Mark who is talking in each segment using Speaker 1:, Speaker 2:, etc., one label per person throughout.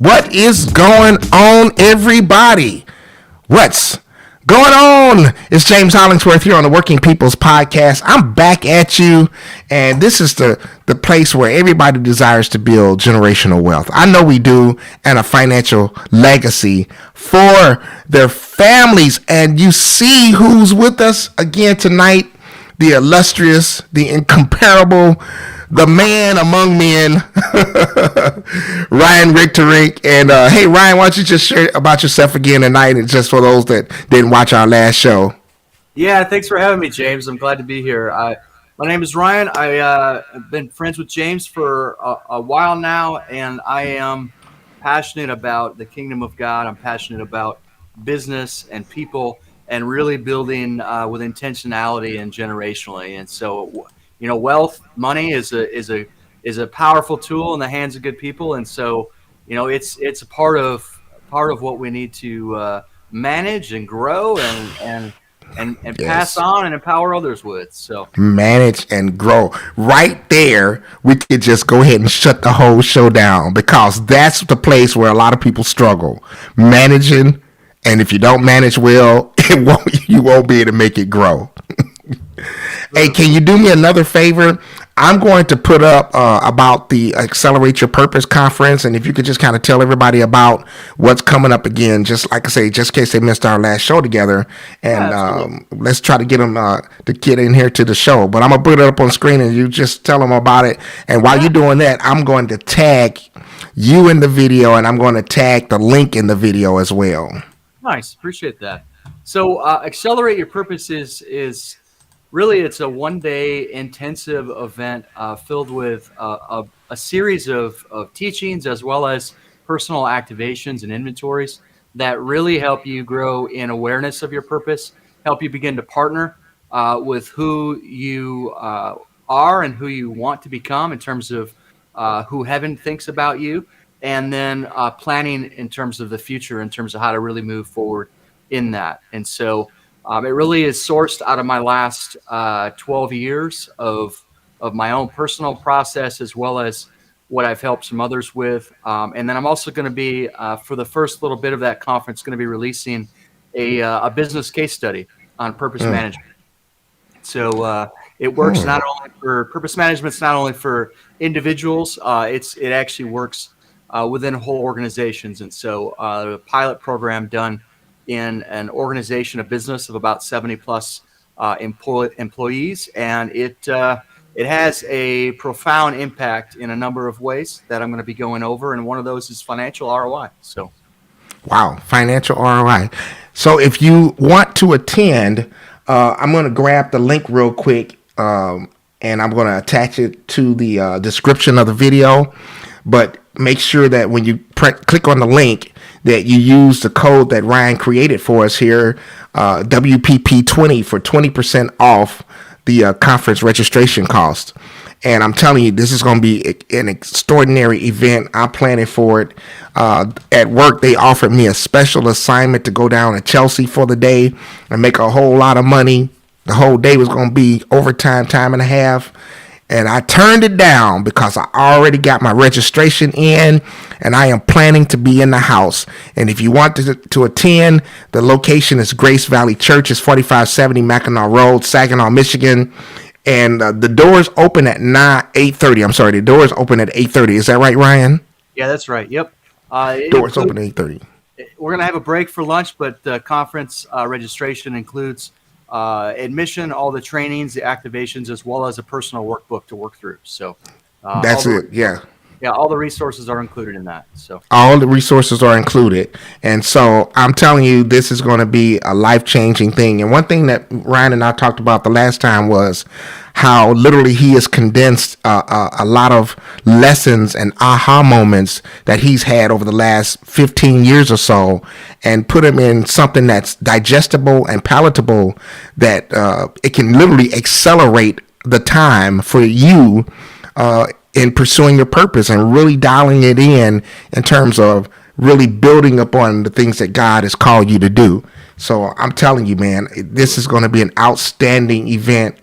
Speaker 1: What is going on, everybody? What's going on? It's James Hollingsworth here on the Working People's Podcast. I'm back at you, and this is the place where everybody desires to build generational wealth. I know we do, and a financial legacy for their families. And you see who's with us again tonight: the illustrious, the incomparable, the man among men, Ryan Richterink. And hey, Ryan, why don't you just share about yourself again tonight, and just for those that didn't watch our last show?
Speaker 2: Yeah, thanks for having me, James. I'm glad to be here. My name is Ryan. I've been friends with James for a while now, and I am passionate about the kingdom of God. I'm passionate about business and people, and really building with intentionality and generationally. And so, you know, wealth, money is a powerful tool in the hands of good people. And so, you know, it's a part of what we need to manage and grow and yes, pass on and empower others with. So
Speaker 1: manage and grow. Right there, we could just go ahead and shut the whole show down, because that's the place where a lot of people struggle managing. And if you don't manage well, you won't be able to make it grow. Hey, can you do me another favor? I'm going to put up about the Accelerate Your Purpose conference, and if you could just kind of tell everybody about what's coming up again, just like I say, just in case they missed our last show together, and let's try to get them to get in here to the show. But I'm gonna put it up on screen, and you just tell them about it. And while you're doing that, I'm going to tag you in the video, and I'm going to tag the link in the video as well.
Speaker 2: Nice, appreciate that. So Accelerate Your Purpose is really, it's a one-day intensive event filled with a series of teachings, as well as personal activations and inventories that really help you grow in awareness of your purpose, help you begin to partner with who you are and who you want to become in terms of who heaven thinks about you, and then planning in terms of the future, in terms of how to really move forward in that. And so it really is sourced out of my last 12 years of my own personal process, as well as what I've helped some others with. And then I'm also going to be, for the first little bit of that conference, going to be releasing a business case study on purpose management. So it works not only for purpose management, it's not only for individuals, it actually works within whole organizations. And so the pilot program done in an organization, a business of about 70 plus employees, and it has a profound impact in a number of ways that I'm going to be going over, and one of those is financial ROI. So,
Speaker 1: wow, financial ROI. So if you want to attend, I'm going to grab the link real quick, and I'm going to attach it to the description of the video. But make sure that when you click on the link, that you use the code that Ryan created for us here, WPP20, for 20% off the conference registration cost. And I'm telling you, this is going to be an extraordinary event. I'm planning for it. At work, they offered me a special assignment to go down to Chelsea for the day and make a whole lot of money. The whole day was going to be overtime, time and a half. And I turned it down because I already got my registration in, and I am planning to be in the house. And if you want to attend, the location is Grace Valley Church. It's 4570 Mackinac Road, Saginaw, Michigan. And the doors open at 8:30. I'm sorry, the doors open at 8:30. Is that right, Ryan?
Speaker 2: Yeah, that's right. Yep.
Speaker 1: Doors open at 8:30.
Speaker 2: We're going to have a break for lunch, but the conference registration includes admission, all the trainings, the activations, as well as a personal workbook to work through. So
Speaker 1: that's it. Yeah.
Speaker 2: Yeah, all the resources are included in that. So
Speaker 1: all the resources are included. And so I'm telling you, this is going to be a life-changing thing. And one thing that Ryan and I talked about the last time was how literally he has condensed a lot of lessons and aha moments that he's had over the last 15 years or so, and put them in something that's digestible and palatable, that it can literally accelerate the time for you in pursuing your purpose and really dialing it in terms of really building upon the things that God has called you to do. So I'm telling you, man, this is going to be an outstanding event.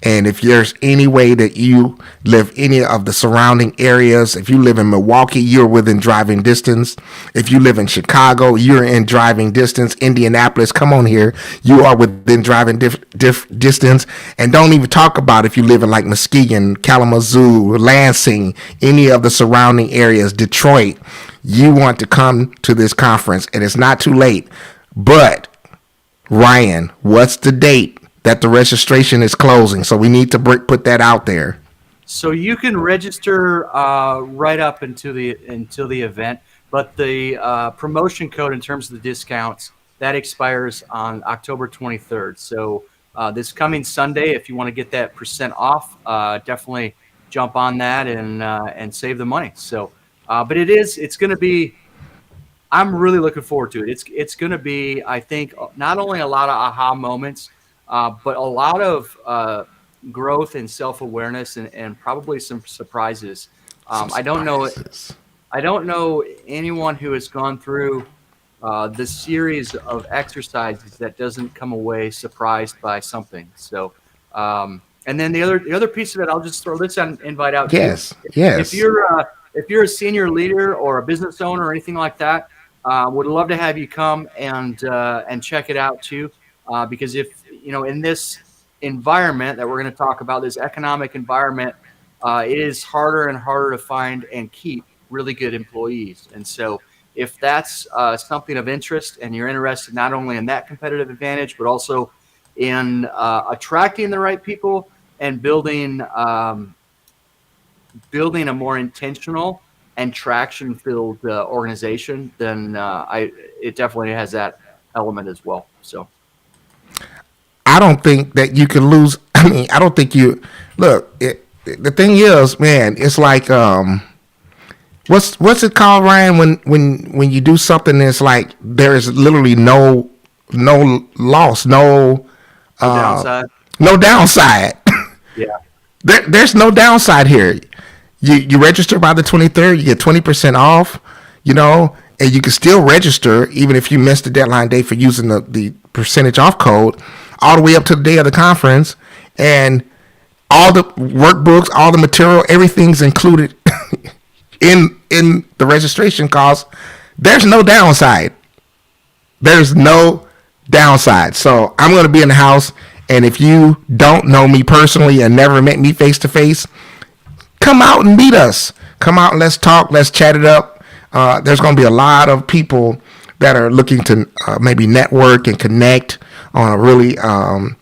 Speaker 1: And if there's any way that you live any of the surrounding areas, if you live in Milwaukee, you're within driving distance. If you live in Chicago, you're in driving distance. Indianapolis, come on here, you are within driving distance. And don't even talk about if you live in like Muskegon, Kalamazoo, Lansing, any of the surrounding areas, Detroit. You want to come to this conference, and it's not too late. But Ryan, what's the date that the registration is closing? So we need to put that out there.
Speaker 2: So you can register right up until the event, but the promotion code in terms of the discounts that expires on October 23rd. So this coming Sunday, if you want to get that % off, definitely jump on that and save the money. So, but it's going to be. I'm really looking forward to it. It's going to be, I think, not only a lot of aha moments, but a lot of growth and self-awareness and probably some surprises. I don't know anyone who has gone through the series of exercises that doesn't come away surprised by something. So, and then the other piece of it, I'll just throw this invite out.
Speaker 1: Yes.
Speaker 2: To you. Yes. If you're a senior leader or a business owner or anything like that, would love to have you come and check it out too. Because if in this environment that we're going to talk about, this economic environment, it is harder and harder to find and keep really good employees. And so if that's something of interest and you're interested not only in that competitive advantage, but also in attracting the right people and building a more intentional and traction-filled organization, then it definitely has that element as well. So
Speaker 1: I don't think that you can lose. I mean, I don't think you look. The thing is, man, it's like what's it called, Ryan? When you do something that's like there is literally no loss, no
Speaker 2: downside.
Speaker 1: No downside.
Speaker 2: Yeah.
Speaker 1: There's no downside here. You register by the 23rd, you get 20% off, and you can still register even if you missed the deadline date for using the percentage off code all the way up to the day of the conference. And all the workbooks, all the material, everything's included in the registration cost. There's no downside. There's no downside. So I'm going to be in the house. And if you don't know me personally and never met me face to face, come out and meet us. Come out and let's talk. Let's chat it up. There's going to be a lot of people that are looking to maybe network and connect on a really on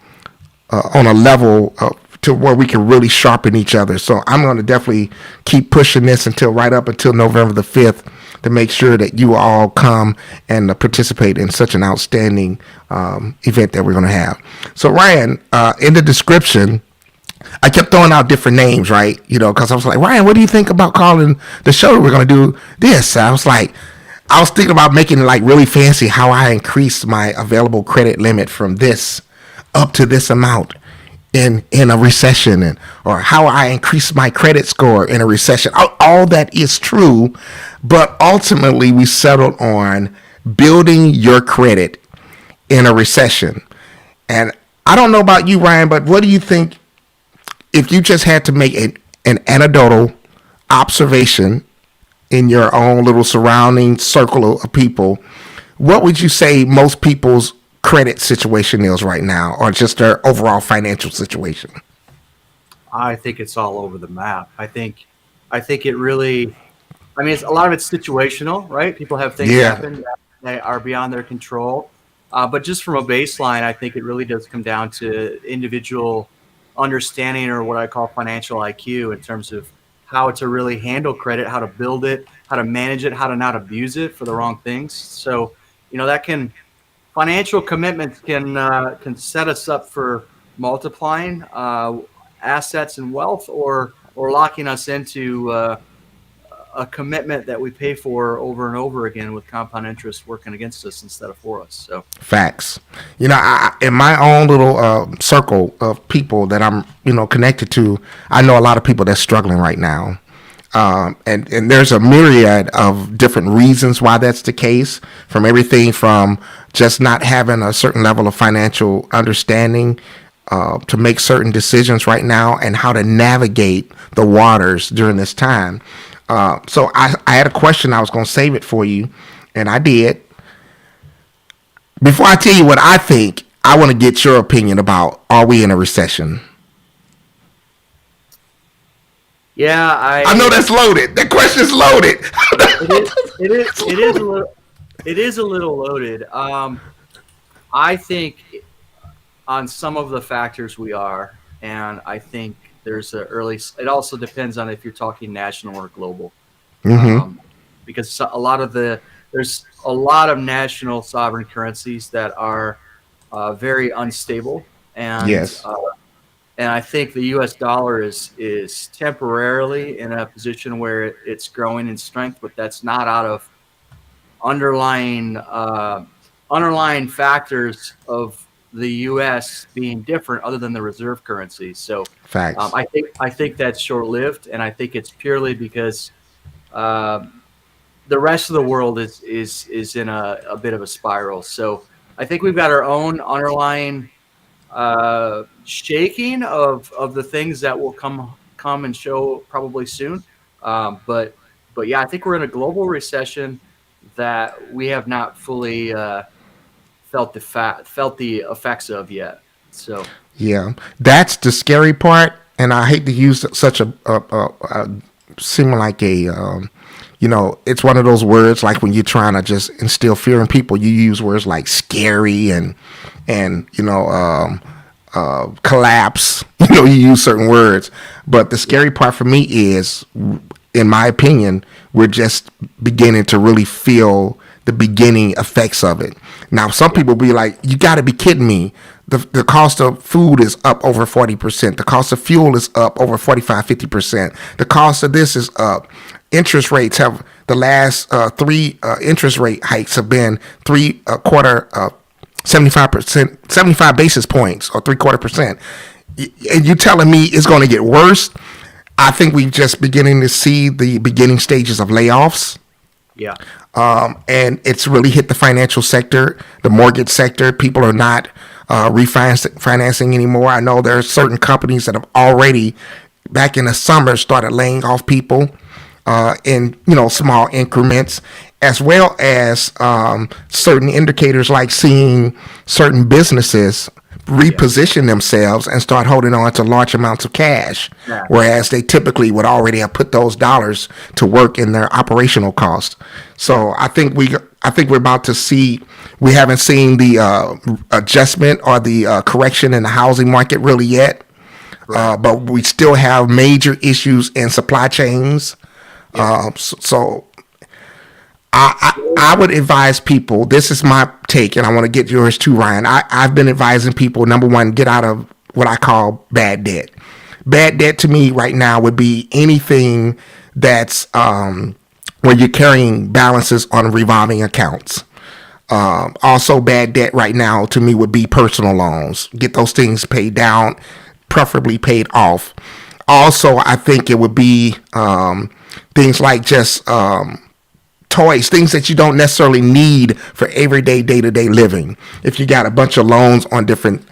Speaker 1: a level to where we can really sharpen each other. So I'm going to definitely keep pushing this right up until November the 5th to make sure that you all come and participate in such an outstanding event that we're going to have. So Ryan, in the description, I kept throwing out different names, right? Because I was like, Ryan, what do you think about calling the show that we're going to do this? I was thinking about making it like really fancy, how I increased my available credit limit from this up to this amount in a recession, or how I increased my credit score in a recession. All that is true, but ultimately we settled on building your credit in a recession. And I don't know about you, Ryan, but what do you think? If you just had to make an anecdotal observation in your own little surrounding circle of people, what would you say most people's credit situation is right now, or just their overall financial situation?
Speaker 2: I think it's all over the map. I think it really, a lot of it's situational, right? People have things happen that are beyond their control. But just from a baseline, I think it really does come down to individual understanding, or what I call financial IQ, in terms of how to really handle credit, how to build it, how to manage it, how to not abuse it for the wrong things. So, financial commitments can set us up for multiplying assets and wealth, or locking us into a commitment that we pay for over and over again, with compound interest working against us instead of for us. So
Speaker 1: facts. I, in my own little circle of people that I'm connected to, I know a lot of people that's struggling right now. And there's a myriad of different reasons why that's the case, from everything from just not having a certain level of financial understanding, to make certain decisions right now and how to navigate the waters during this time. So I had a question. I was going to save it for you, and I did. Before I tell you what I think, I want to get your opinion about, are we in a recession?
Speaker 2: Yeah,
Speaker 1: I know that's loaded. That question's loaded.
Speaker 2: it is a little loaded. I think on some of the factors we are, and I think there's a early. It also depends on if you're talking national or global,
Speaker 1: Mm-hmm.
Speaker 2: um, because there's a lot of national sovereign currencies that are very unstable, and
Speaker 1: Yes.
Speaker 2: I think the U.S. dollar is temporarily in a position where it's growing in strength, but that's not out of underlying underlying factors of the U.S. being different, other than the reserve currency. So
Speaker 1: Facts.
Speaker 2: I think that's short lived, and I think it's purely because uh, the rest of the world is in a bit of a spiral. So I think we've got our own underlying shaking of the things that will come and show probably soon. But yeah, I think we're in a global recession that we have not fully felt the effects of yet. So
Speaker 1: Yeah, that's the scary part, and I hate to use such a seem like a it's one of those words like when you're trying to just instill fear in people, you use words like scary and collapse. You use certain words, but the
Speaker 2: yeah,
Speaker 1: scary part for me is, in my opinion, we're just beginning to really feel the beginning effects of it. Now, some
Speaker 2: yeah,
Speaker 1: people be like, "You got to be kidding me." The cost of food is up over 40%. The cost of fuel is up over 45-50%. The cost of this is up. Interest rates have, the last three interest rate hikes have been three quarter 75%, 75 basis points, or 3/4%. And you telling me it's going to get worse? I think we're just beginning to see the beginning stages of layoffs.
Speaker 2: yeah,
Speaker 1: And it's really hit the financial sector, the mortgage sector. People are not refinancing anymore. I know there are certain companies that have already, back in the summer, started laying off people in small increments, as well as certain indicators like seeing certain businesses
Speaker 2: yeah,
Speaker 1: reposition themselves and start holding on to large amounts of cash,
Speaker 2: yeah,
Speaker 1: whereas they typically would already have put those dollars to work in their operational cost.
Speaker 2: yeah,
Speaker 1: So I think we're about to see. We haven't seen the adjustment or the correction in the housing market really yet,
Speaker 2: correct.
Speaker 1: but we still have major issues in supply chains.
Speaker 2: Yeah,
Speaker 1: So I would advise people. This is my take, and I want to get yours too, Ryan. I've been advising people, number one, get out of what I call bad debt. Bad debt to me right now would be anything that's where you're carrying balances on revolving accounts. Also, bad debt right now to me would be personal loans. Get those things paid down, preferably paid off. Also, I think it would be things like just toys, things that you don't necessarily need for everyday day to day living. If you got a bunch of loans on different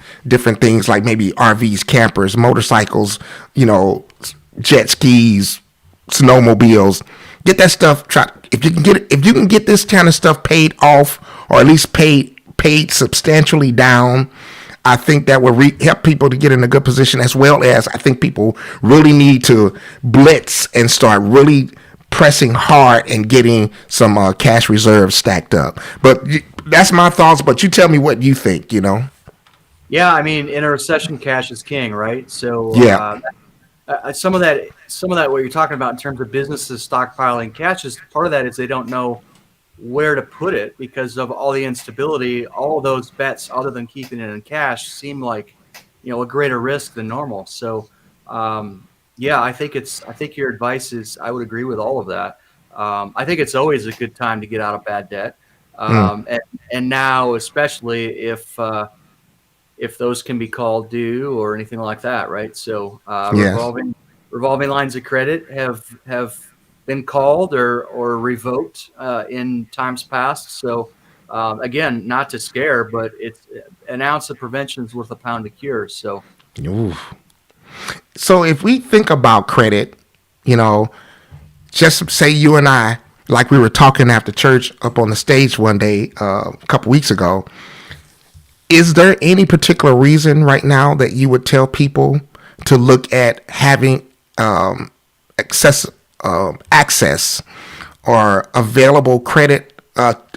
Speaker 1: things like maybe RVs, campers, motorcycles, jet skis, snowmobiles, get that stuff. If you can get this kind of stuff paid off, or at least paid substantially down. I think that will help people to get in a good position, as well as I think people really need to blitz and start really pressing hard and getting some cash reserves stacked up. But that's my thoughts. But you tell me what you think.
Speaker 2: yeah. I mean, in a recession, cash is king, right? So
Speaker 1: Yeah.
Speaker 2: some of that what you're talking about in terms of businesses stockpiling cash, is part of that is they don't know where to put it because of all the instability. All of those bets, other than keeping it in cash, seem like a greater risk than normal. So yeah, I think your advice is, I would agree with all of that. I think it's always a good time to get out of bad debt,
Speaker 1: Mm,
Speaker 2: and now especially if those can be called due or anything like that, right? So
Speaker 1: yes.
Speaker 2: revolving lines of credit have been called or revoked in times past. So Again, not to scare, but it's an ounce of prevention is worth a pound of cure. So
Speaker 1: Ooh. So if we think about credit, you know, just say you and I, like we were talking after church up on the stage one day, a couple weeks ago, is there any particular reason right now that you would tell people to look at having access, access or available credit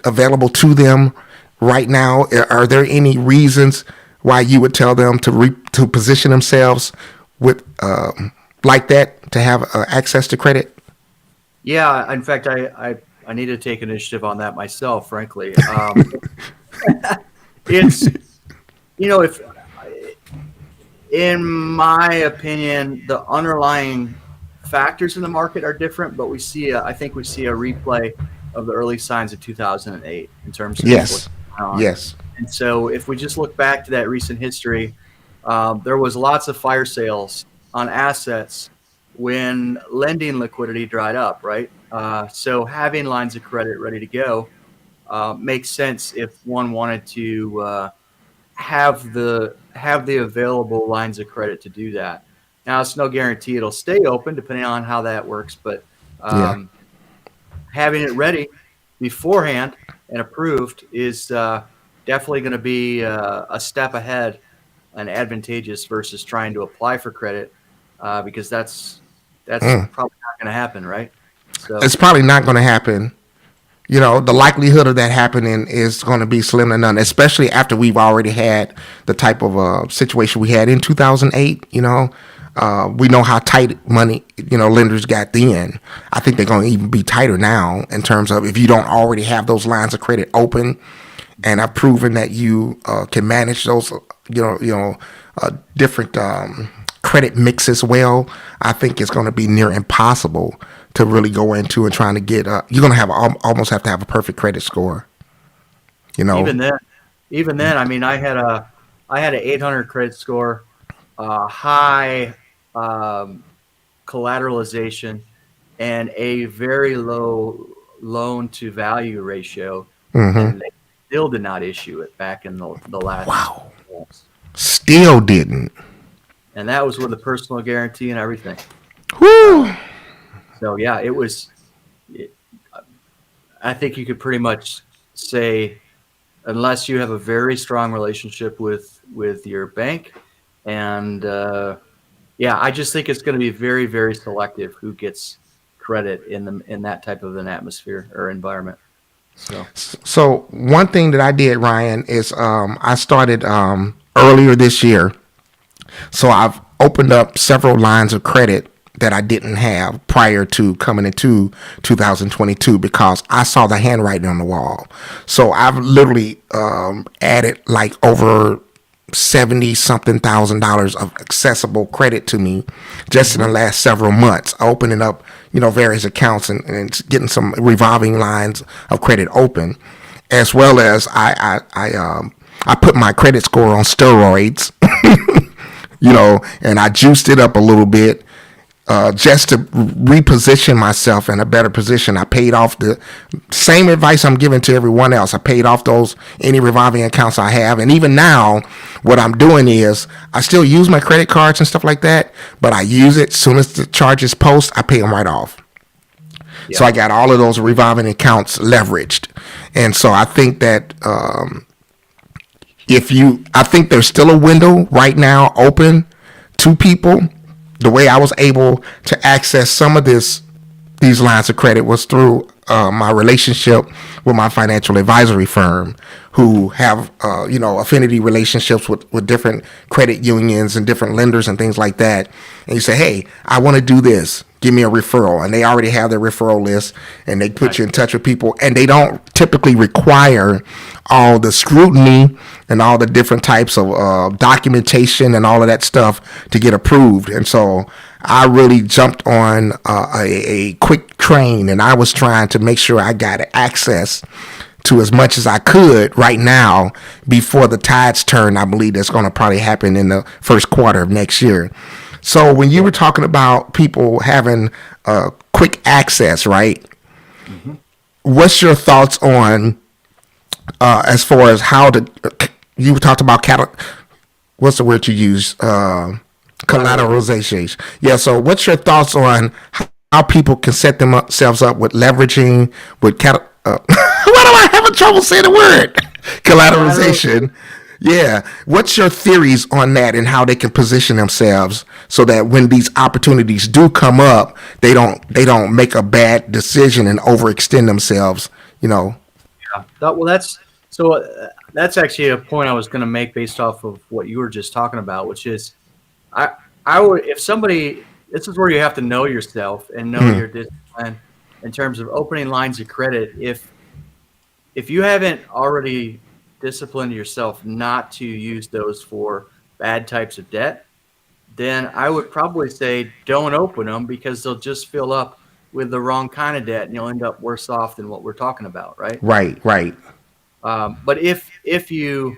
Speaker 1: available to them right now? Are there any reasons why you would tell them to position themselves with like that to have access to credit?
Speaker 2: yeah, in fact, I need to take initiative on that myself, frankly. It's if in my opinion, the underlying factors in the market are different, but I think we see a replay of the early signs of 2008 in terms of what's
Speaker 1: Yes.
Speaker 2: going on.
Speaker 1: Yes.
Speaker 2: And so, if we just look back to that recent history, there was lots of fire sales on assets when lending liquidity dried up, right? So having lines of credit ready to go makes sense if one wanted to have the available lines of credit to do that. Now, it's no guarantee it'll stay open depending on how that works, but
Speaker 1: Yeah.
Speaker 2: having it ready beforehand and approved is definitely going to be a step ahead and advantageous versus trying to apply for credit because that's
Speaker 1: Mm.
Speaker 2: probably not going to happen, right? So
Speaker 1: It's probably not going to happen. You know, the likelihood of that happening is going to be slim to none, especially after we've already had the type of situation we had in 2008. We know how tight money, lenders got then. I think they're going to even be tighter now in terms of if you don't already have those lines of credit open and have proven that you can manage those, different credit mixes well. I think it's going to be near impossible to really go into and trying to get. You're going to almost have to have a perfect credit score. You know.
Speaker 2: even then, I mean, I had an 800 credit score, high collateralization, and a very low loan to value ratio,
Speaker 1: Mm-hmm.
Speaker 2: and they still did not issue it back in the last
Speaker 1: Wow.
Speaker 2: months.
Speaker 1: Still didn't.
Speaker 2: And that was with a personal guarantee and everything.
Speaker 1: Whew.
Speaker 2: So yeah, I think you could pretty much say, unless you have a very strong relationship with your bank, and yeah, I just think it's going to be very, very selective who gets credit in that type of an atmosphere or environment.
Speaker 1: So one thing that I did, Ryan, is I started earlier this year. So I've opened up several lines of credit that I didn't have prior to coming into 2022 because I saw the handwriting on the wall. So I've literally added like over 70 something $1,000 of accessible credit to me just in the last several months, opening up, various accounts and getting some revolving lines of credit open, as well as I put my credit score on steroids, and I juiced it up a little bit just to reposition myself in a better position. I paid off the same advice I'm giving to everyone else. I paid off any revolving accounts I have. And even now, what I'm doing is I still use my credit cards and stuff like that, but I use it as soon as the charges post, I pay them right off. Yeah. So I got all of those revolving accounts leveraged. And so I think that I think there's still a window right now open to people. The way I was able to access some of these lines of credit was through my relationship with my financial advisory firm, who have affinity relationships with different credit unions and different lenders and things like that. And you say, hey, I want to do this. Give me a referral. And they already have their referral list, and they put you in touch with people. And they don't typically require all the scrutiny and all the different types of documentation and all of that stuff to get approved. And so I really jumped on a quick train, and I was trying to make sure I got access to as much as I could right now before the tides turn. I believe that's going to probably happen in the first quarter of next year. So when you were talking about people having quick access, right? Mm-hmm. What's your thoughts on as far as how to, you talked about what's the word you use? Collateralization. Yeah. So, what's your thoughts on how people can set themselves up with leveraging with why do I have trouble saying the word?
Speaker 2: Collateral.
Speaker 1: Collateralization. Yeah. What's your theories on that and how they can position themselves so that when these opportunities do come up, they don't make a bad decision and overextend themselves. You know.
Speaker 2: Well, that's so. That's actually a point I was going to make based off of what you were just talking about, which is, I I would, if somebody, this is where you have to know yourself and know
Speaker 1: Mm,
Speaker 2: your discipline in terms of opening lines of credit. If you haven't already disciplined yourself not to use those for bad types of debt, then I would probably say don't open them because they'll just fill up with the wrong kind of debt and you'll end up worse off than what we're talking about, right?
Speaker 1: right. Right.
Speaker 2: But if you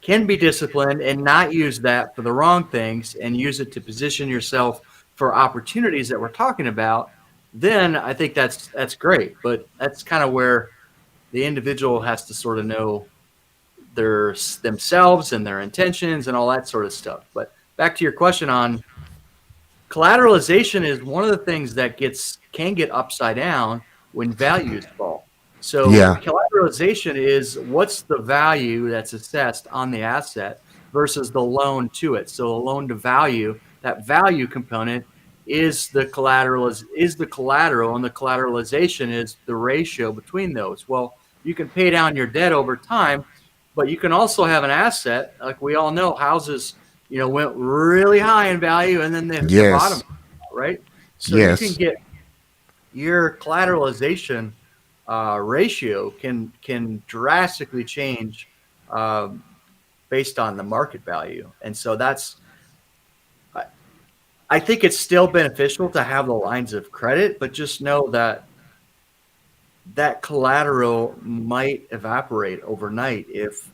Speaker 2: can be disciplined and not use that for the wrong things and use it to position yourself for opportunities that we're talking about, then I think that's great. But that's kind of where the individual has to sort of know their themselves and their intentions and all that sort of stuff. But back to your question on collateralization, is one of the things that can get upside down when values fall. So
Speaker 1: Yeah.
Speaker 2: collateralization is what's the value that's assessed on the asset versus the loan to it. So the loan to value, that value component is the collateral, and the collateralization is the ratio between those. Well, you can pay down your debt over time, but you can also have an asset. Like we all know, houses, went really high in value and then they hit the bottom,
Speaker 1: Yes.
Speaker 2: right? So you can
Speaker 1: Yes.
Speaker 2: get your collateralization ratio can drastically change um, based on the market value, and so I, I think it's still beneficial to have the lines of credit, but just know that that collateral might evaporate overnight if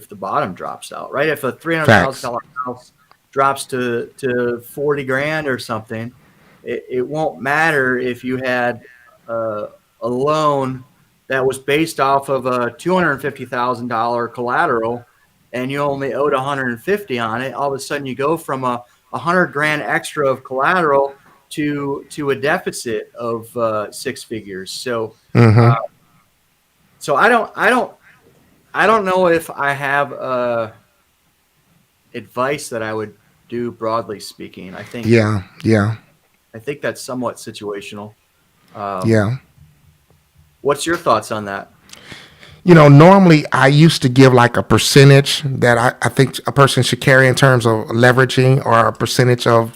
Speaker 2: the bottom drops out, right? If a three hundred thousand
Speaker 1: Facts.
Speaker 2: dollar house drops to 40 grand or something, it won't matter if you had uh, a loan that was based off of a $250,000 collateral and you only owed 150 on it. All of a sudden, you go from a 100 grand extra of collateral to a deficit of six figures. Uh,
Speaker 1: Mm-hmm.
Speaker 2: so I don't know if I have advice that I would do broadly speaking.
Speaker 1: Yeah. Yeah.
Speaker 2: I think that's somewhat situational. Um,
Speaker 1: Yeah.
Speaker 2: what's your thoughts on that?
Speaker 1: Normally I used to give like a percentage that I think a person should carry in terms of leveraging, or a percentage of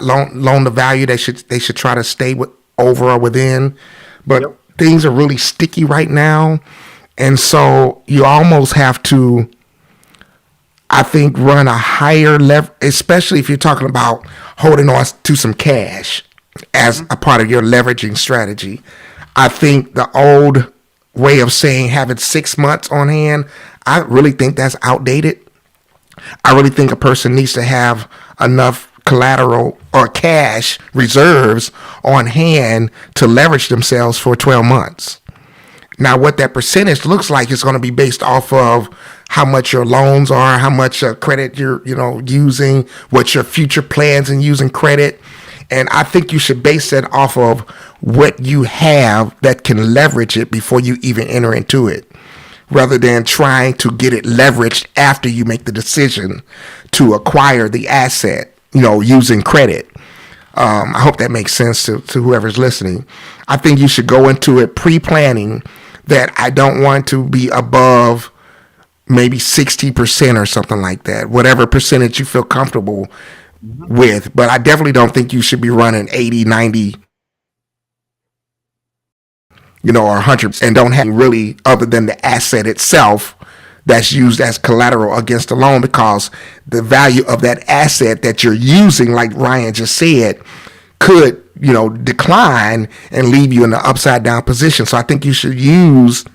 Speaker 1: loan to value they should try to stay with, over or within. But
Speaker 2: Yep.
Speaker 1: things are really sticky right now, and so you almost have to, I think, run a higher level, especially if you're talking about holding on to some cash as
Speaker 2: Mm-hmm.
Speaker 1: a part of your leveraging strategy. I think the old way of saying having 6 months on hand, I really think that's outdated. I really think a person needs to have enough collateral or cash reserves on hand to leverage themselves for 12 months. Now, what that percentage looks like is going to be based off of how much your loans are, how much credit you're, using, what your future plans in using credit. And I think you should base that off of what you have that can leverage it before you even enter into it, rather than trying to get it leveraged after you make the decision to acquire the asset, using credit. I hope that makes sense to whoever's listening. I think you should go into it pre-planning that I don't want to be above maybe 60% or something like that, whatever percentage you feel comfortable
Speaker 2: Mm-hmm.
Speaker 1: with. But I definitely don't think you should be running 80, 90, or 100, and don't have really other than the asset itself that's used as collateral against the loan, because the value of that asset that you're using, like Ryan just said, could, decline and leave you in an upside down position. So I think you should use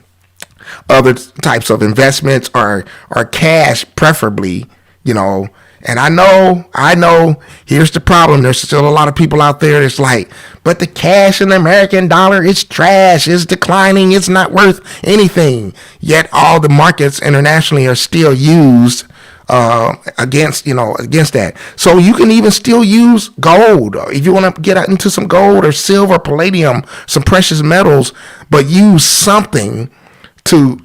Speaker 1: other types of investments, or cash preferably, And I know, here's the problem. There's still a lot of people out there that's like, but the cash in the American dollar is trash, it's declining, it's not worth anything. Yet all the markets internationally are still used against that. So you can even still use gold if you want to get into some gold or silver, palladium, some precious metals, but use something to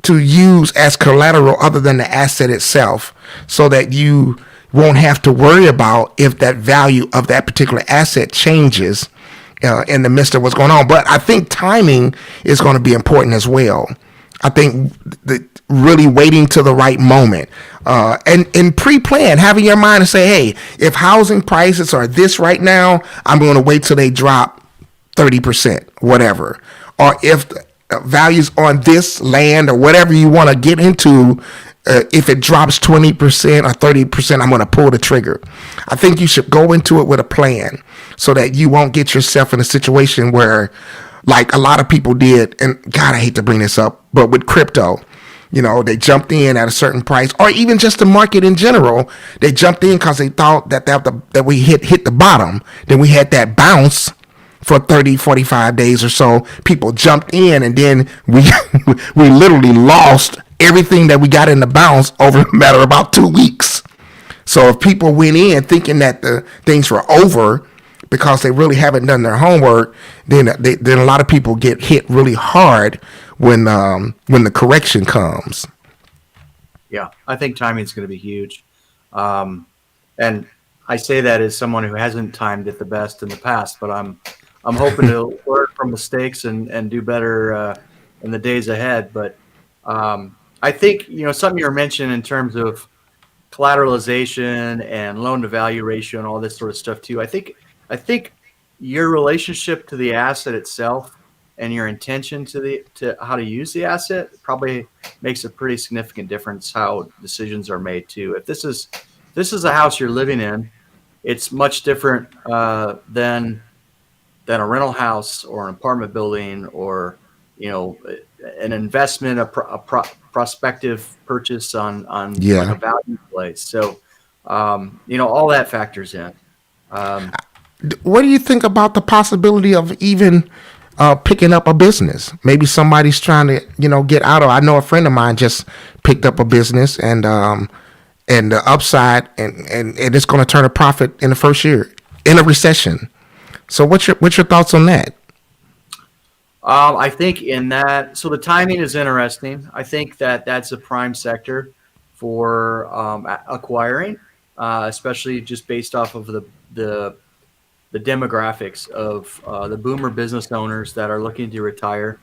Speaker 1: use as collateral other than the asset itself, so that you won't have to worry about if that value of that particular asset changes in the midst of what's going on. But I think timing is going to be important as well. I think really waiting to the right moment, and pre-plan, having your mind to say, hey, if housing prices are this right now, I'm going to wait till they drop 30%, whatever. Or if the values on this land or whatever you want to get into, if it drops 20% or 30%, I'm going to pull the trigger. I think you should go into it with a plan so that you won't get yourself in a situation where, like a lot of people did, and God, I hate to bring this up, but with crypto, they jumped in at a certain price, or even just the market in general. They jumped in because they thought that we hit the bottom. Then we had that bounce for 30, 45 days or so. People jumped in, and then we we literally lost everything that we got in the bounce over a matter of about 2 weeks. So if people went in thinking that the things were over because they really haven't done their homework, then a lot of people get hit really hard when the correction comes.
Speaker 2: Yeah, I think timing is going to be huge. And I say that as someone who hasn't timed it the best in the past, but I'm hoping to learn from mistakes and do better in the days ahead. But I think something you're mentioning in terms of collateralization and loan to value ratio and all this sort of stuff too. I think your relationship to the asset itself and your intention to how to use the asset probably makes a pretty significant difference how decisions are made too. If this is a house you're living in, it's much different than a rental house or an apartment building, or an investment, a prospective purchase on like a value place. So all that factors in.
Speaker 1: What do you think about the possibility of even picking up a business? Maybe somebody's trying to get out of. I know a friend of mine just picked up a business, and the upside, and it's going to turn a profit in the first year in a recession. So what's your thoughts on that?
Speaker 2: I think in that, so the timing is interesting. I think that's a prime sector for acquiring, especially just based off of the demographics of the boomer business owners that are looking to retire,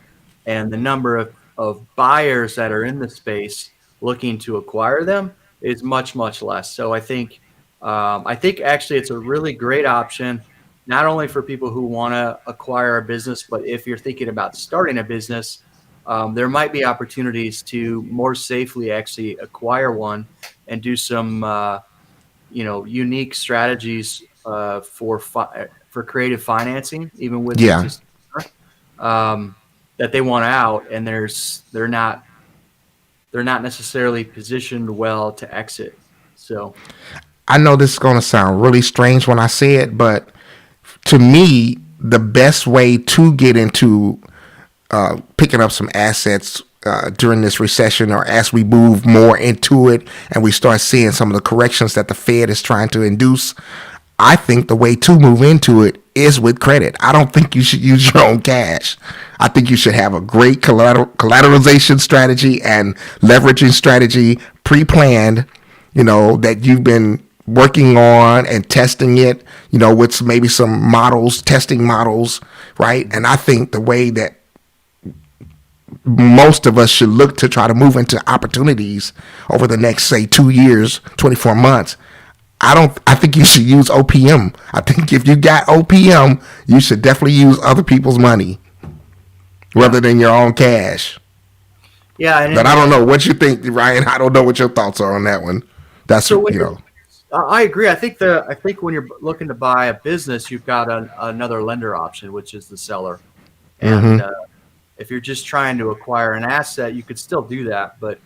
Speaker 2: and the number of buyers that are in the space looking to acquire them is much, much less. So I think actually it's a really great option, not only for people who want to acquire a business, but if you're thinking about starting a business, there might be opportunities to more safely actually acquire one and do some unique strategies for creative financing, even with the existing that they want out, and they're not necessarily positioned well to exit. So
Speaker 1: I know this is going to sound really strange when I say it, but to me, the best way to get into picking up some assets during this recession, or as we move more into it and we start seeing some of the corrections that the Fed is trying to induce, I think the way to move into it is with credit. I don't think you should use your own cash. I think you should have a great collateralization strategy and leveraging strategy pre-planned, that you've been working on and testing it, with maybe some models, testing models, right? And I think the way that most of us should look to try to move into opportunities over the next, say, 2 years, 24 months, I think you should use OPM. I think if you got OPM, you should definitely use other people's money rather than your own cash.
Speaker 2: Yeah.
Speaker 1: But I don't know what you think, Ryan. I don't know what your thoughts are on that one. That's, so
Speaker 2: I agree. I think when you're looking to buy a business, you've got another lender option, which is the seller. And if you're just trying to acquire an asset, you could still do that. But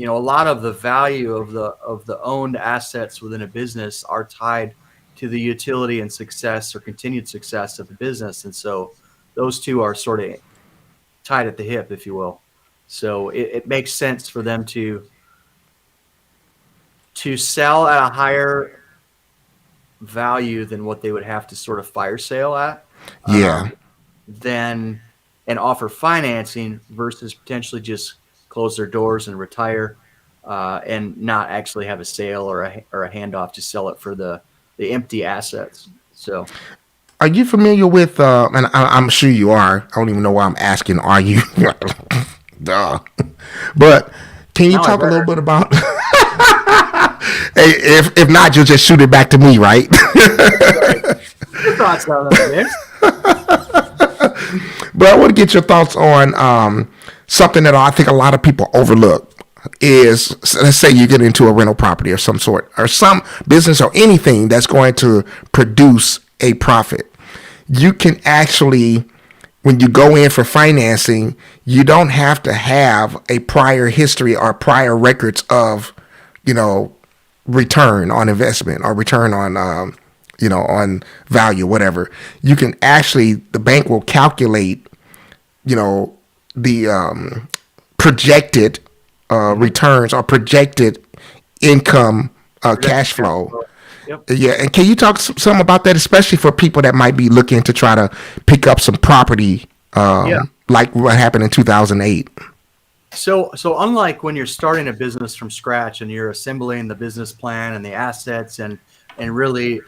Speaker 2: a lot of the value of the owned assets within a business are tied to the utility and success or continued success of the business, and so those two are sort of tied at the hip, if you will. So it makes sense for them to sell at a higher value than what they would have to sort of fire sale at,
Speaker 1: Yeah.
Speaker 2: than and offer financing versus potentially just close their doors and retire, and not actually have a sale or a handoff to sell it for the empty assets. So
Speaker 1: Are you familiar with, and I'm sure you are. I don't even know why I'm asking, are you? Duh. But can you
Speaker 2: now I
Speaker 1: talk a little
Speaker 2: better.
Speaker 1: bit about, hey, if not, you'll just shoot it back to me, right?
Speaker 2: Right. Your thoughts on that, Vince?
Speaker 1: But I want to get your thoughts on something that I think a lot of people overlook is, let's say you get into a rental property or some sort, or some business or anything that's going to produce a profit. You can actually, when you go in for financing, you don't have to have a prior history or prior records of, you know, return on investment or return on, on value, whatever. You can actually, the bank will calculate, the projected returns or projected income, cash flow.
Speaker 2: Yep.
Speaker 1: Yeah, and can you talk some about that, especially for people that might be looking to try to pick up some property,
Speaker 2: Yeah.
Speaker 1: like what happened in 2008?
Speaker 2: So unlike when you're starting a business from scratch and you're assembling the business plan and the assets and really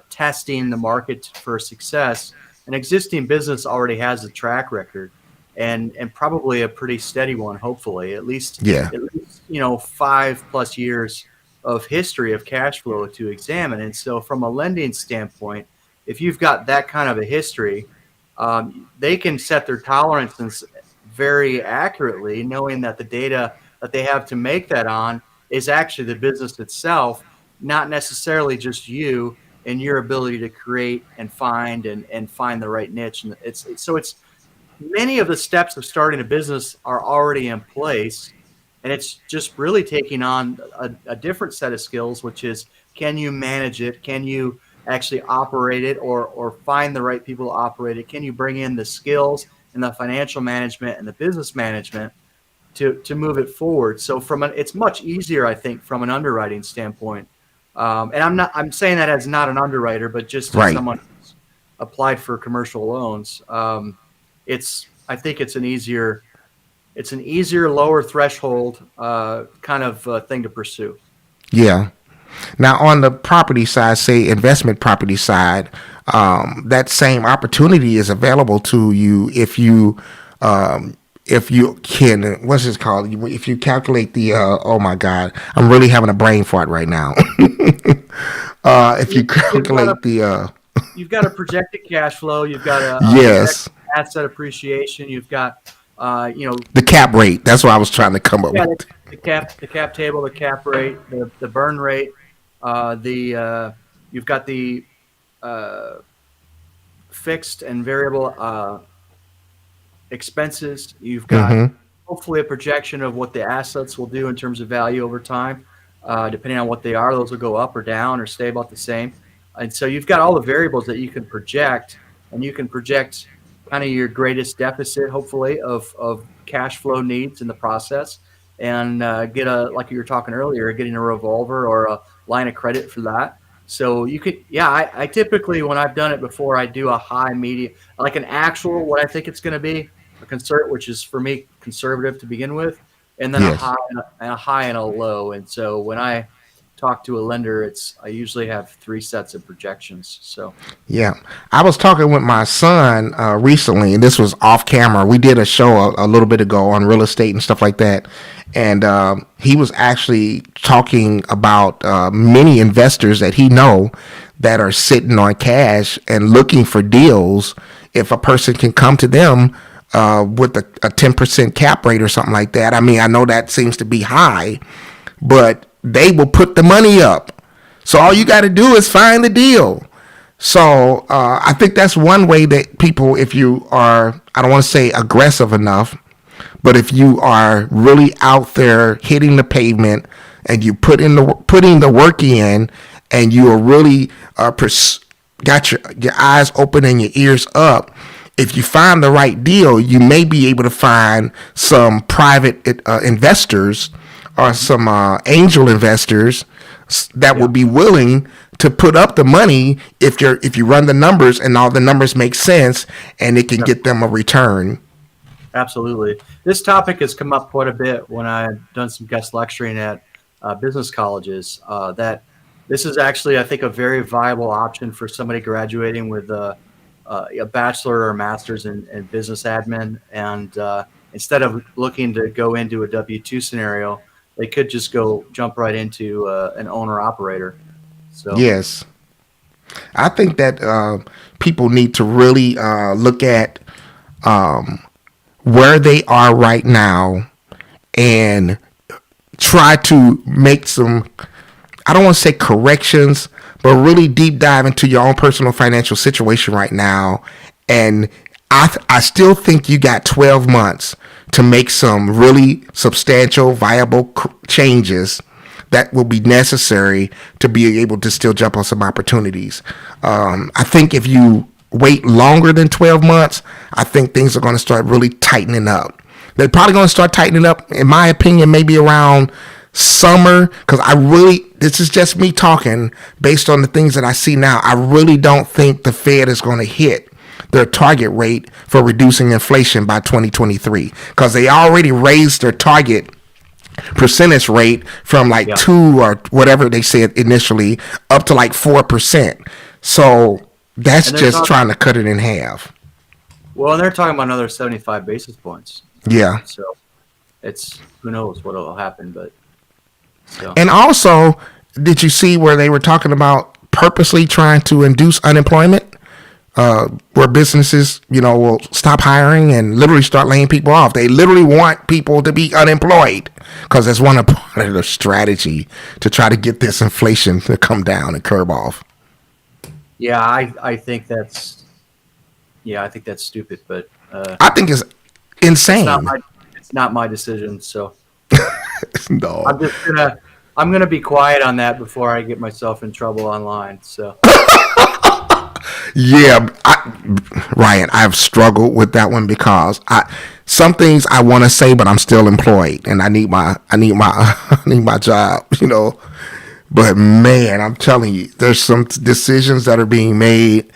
Speaker 2: testing the market for success, an existing business already has a track record, and probably a pretty steady one, hopefully
Speaker 1: Yeah,
Speaker 2: at least 5+ years of history of cash flow to examine. And so from a lending standpoint, if you've got that kind of a history, they can set their tolerances very accurately, knowing that the data that they have to make that on is actually the business itself, not necessarily just you and your ability to create and find the right niche. And it's many of the steps of starting a business are already in place, and it's just really taking on a different set of skills, which is, can you manage it? Can you actually operate it, or find the right people to operate it? Can you bring in the skills and the financial management and the business management to move it forward? So it's much easier, I think, from an underwriting standpoint. And I'm saying that as not an underwriter, but just as
Speaker 1: right.
Speaker 2: someone who's applied for commercial loans. I think it's an easier, lower threshold kind of thing to pursue.
Speaker 1: Yeah. Now, on the property side, say investment property side, that same opportunity is available to you if you can. What's this called? If you calculate the oh my God, I'm really having a brain fart right now. If you
Speaker 2: You've got a
Speaker 1: calculate the
Speaker 2: you've got a projected cash flow. You've got a projected
Speaker 1: yes,
Speaker 2: asset appreciation. You've got
Speaker 1: the cap rate. That's what I was trying to come up
Speaker 2: yeah,
Speaker 1: with.
Speaker 2: the cap table, the cap rate, the burn rate, you've got the uh, fixed and variable expenses. You've got
Speaker 1: Mm-hmm.
Speaker 2: hopefully a projection of what the assets will do in terms of value over time. Depending on what they are, those will go up or down or stay about the same. And so you've got all the variables that you can project, and you can project kind of your greatest deficit, hopefully, of cash flow needs in the process, and get like you were talking earlier, getting a revolver or a line of credit for that. So you could, yeah, I typically, when I've done it before, I do a high, medium, like an actual, what I think it's going to be, which is for me conservative to begin with, and then a
Speaker 1: Yes.
Speaker 2: high and a high and a low. And so when I talk to a lender, I usually have three sets of projections. So
Speaker 1: Yeah, I was talking with my son recently, and this was off camera. We did a show a little bit ago on real estate and stuff like that, and he was actually talking about many investors that he know that are sitting on cash and looking for deals. If a person can come to them with a 10% cap rate or something like that. I mean, I know that seems to be high, but they will put the money up. So all you got to do is find the deal. So I think that's one way that people, if you are, I don't want to say aggressive enough, But if you are really out there hitting the pavement and you putting the work in, and you are really got your eyes open and your ears up, if you find the right deal, you may be able to find some private investors or some angel investors that would be willing to put up the money if you run the numbers and all the numbers make sense and it can get them a return.
Speaker 2: Absolutely. This topic has come up quite a bit when I've done some guest lecturing at business colleges. That this is actually, I think, a very viable option for somebody graduating with a bachelor or a master's in business admin. And instead of looking to go into a W-2 scenario, they could just jump right into an owner operator. So
Speaker 1: Yes. I think that people need to really look at where they are right now and try to make some, I don't want to say corrections, but really deep dive into your own personal financial situation right now. And I still think you got 12 months to make some really substantial, viable changes that will be necessary to be able to still jump on some opportunities. I think if you wait longer than 12 months, I think things are going to start really tightening up. They're probably going to start tightening up, in my opinion, maybe around summer, because this is just me talking based on the things that I see now. I really don't think the Fed is going to hit their target rate for reducing inflation by 2023, because they already raised their target percentage rate from like 2 or whatever they said initially up to like 4%. So that's just trying to cut it in half.
Speaker 2: Well, and they're talking about another 75 basis points.
Speaker 1: Yeah.
Speaker 2: So who knows what will happen, but. So.
Speaker 1: And also, did you see where they were talking about purposely trying to induce unemployment? Where businesses, will stop hiring and literally start laying people off. They literally want people to be unemployed because that's one part of their strategy to try to get this inflation to come down and curb off.
Speaker 2: Yeah, I think that's stupid, but
Speaker 1: I think it's insane.
Speaker 2: It's not my decision, so
Speaker 1: no.
Speaker 2: I'm gonna be quiet on that before I get myself in trouble online. So.
Speaker 1: Yeah, Ryan, I've struggled with that one because some things I want to say, but I'm still employed and I need my job, But man, I'm telling you, there's some decisions that are being made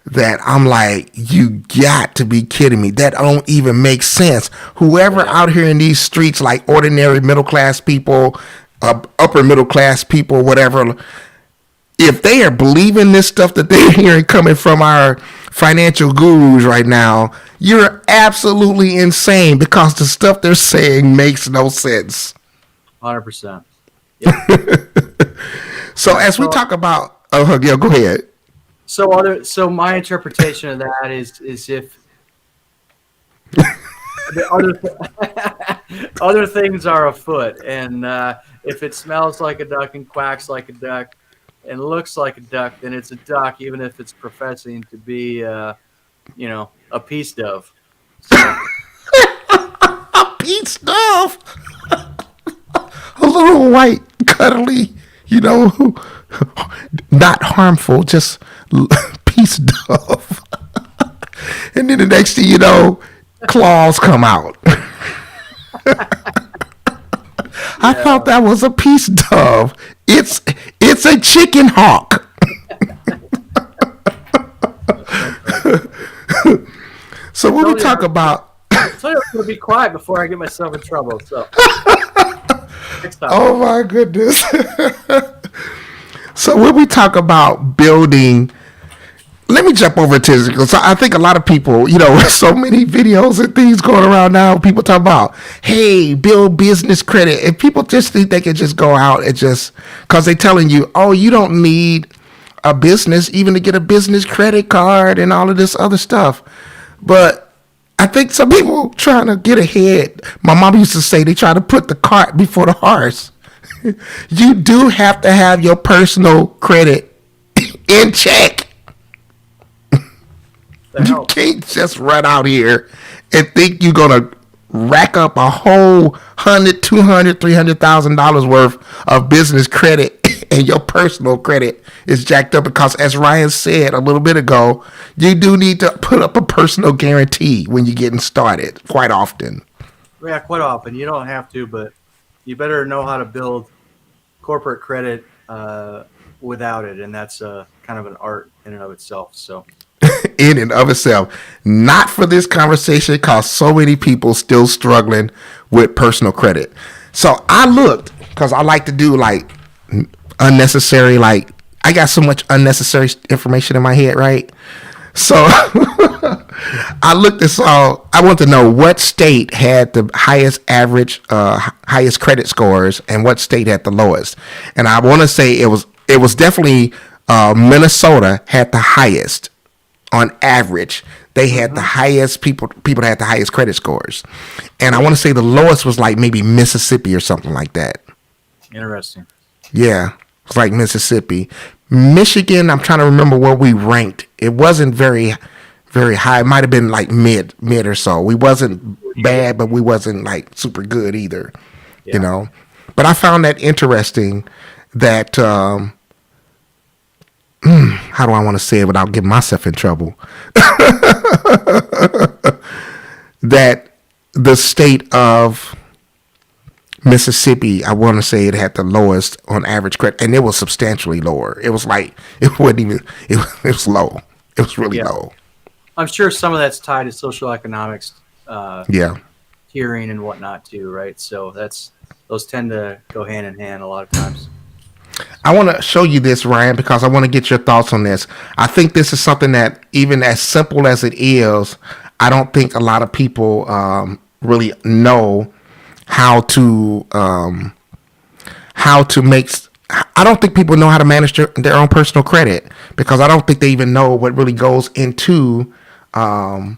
Speaker 1: that I'm like, you got to be kidding me. That don't even make sense. Whoever out here in these streets, like ordinary middle class people, upper middle class people, whatever, if they are believing this stuff that they're hearing coming from our financial gurus right now, you're absolutely insane because the stuff they're saying makes no sense.
Speaker 2: 100%.
Speaker 1: So as we talk about, go ahead.
Speaker 2: So my interpretation of that is if the other things are afoot, and if it smells like a duck and quacks like a duck and looks like a duck, then it's a duck, even if it's professing to be, a peace dove. So.
Speaker 1: A peace dove, a little white, cuddly, not harmful, just peace dove. And then the next thing you know, claws come out. I thought that was a peace dove. It's a chicken hawk. So when we talk about,
Speaker 2: so I'm going to be quiet before I get myself in trouble. So.
Speaker 1: Oh my goodness. So when we talk about building, let me jump over to this because I think a lot of people, so many videos and things going around now. People talk about, hey, build business credit. And people just think they can just go out and just, because they're telling you, oh, you don't need a business even to get a business credit card and all of this other stuff. But I think some people trying to get ahead. My mom used to say they try to put the cart before the horse. You do have to have your personal credit in check. You can't just run out here and think you're going to rack up a whole 100, 200, $300,000 worth of business credit, and your personal credit is jacked up because, as Ryan said a little bit ago, you do need to put up a personal guarantee when you're getting started quite often.
Speaker 2: Yeah, quite often. You don't have to, but you better know how to build corporate credit without it, and that's kind of an art in and of itself. So,
Speaker 1: In and of itself, not for this conversation because so many people still struggling with personal credit. So I looked because I like to do like unnecessary, like I got so much unnecessary information in my head, right? So I looked this all. I want to know what state had the highest average, highest credit scores, and what state had the lowest. And I want to say it was definitely Minnesota had the highest on average. They had the highest people that had the highest credit scores, and I want to say the lowest was like maybe Mississippi or something like that.
Speaker 2: interesting.
Speaker 1: Yeah, it's like Mississippi. Michigan, I'm trying to remember where we ranked. It wasn't very, very high. It might have been like mid or so. We wasn't bad, but we wasn't like super good either,
Speaker 2: Yeah.
Speaker 1: you know. But I found that interesting that, how do I want to say it without getting myself in trouble? That the state of Mississippi, I want to say it had the lowest on average credit, and it was substantially lower. It was like it wasn't even. It was low. It was really
Speaker 2: Yeah.
Speaker 1: low.
Speaker 2: I'm sure some of that's tied to social economics,
Speaker 1: Yeah,
Speaker 2: tiering and whatnot too, right? So those tend to go hand in hand a lot of times.
Speaker 1: I want to show you this, Ryan, because I want to get your thoughts on this. I think this is something that, even as simple as it is, I don't think a lot of people really know how to make. I don't think people know how to manage their own personal credit, because I don't think they even know what really goes into your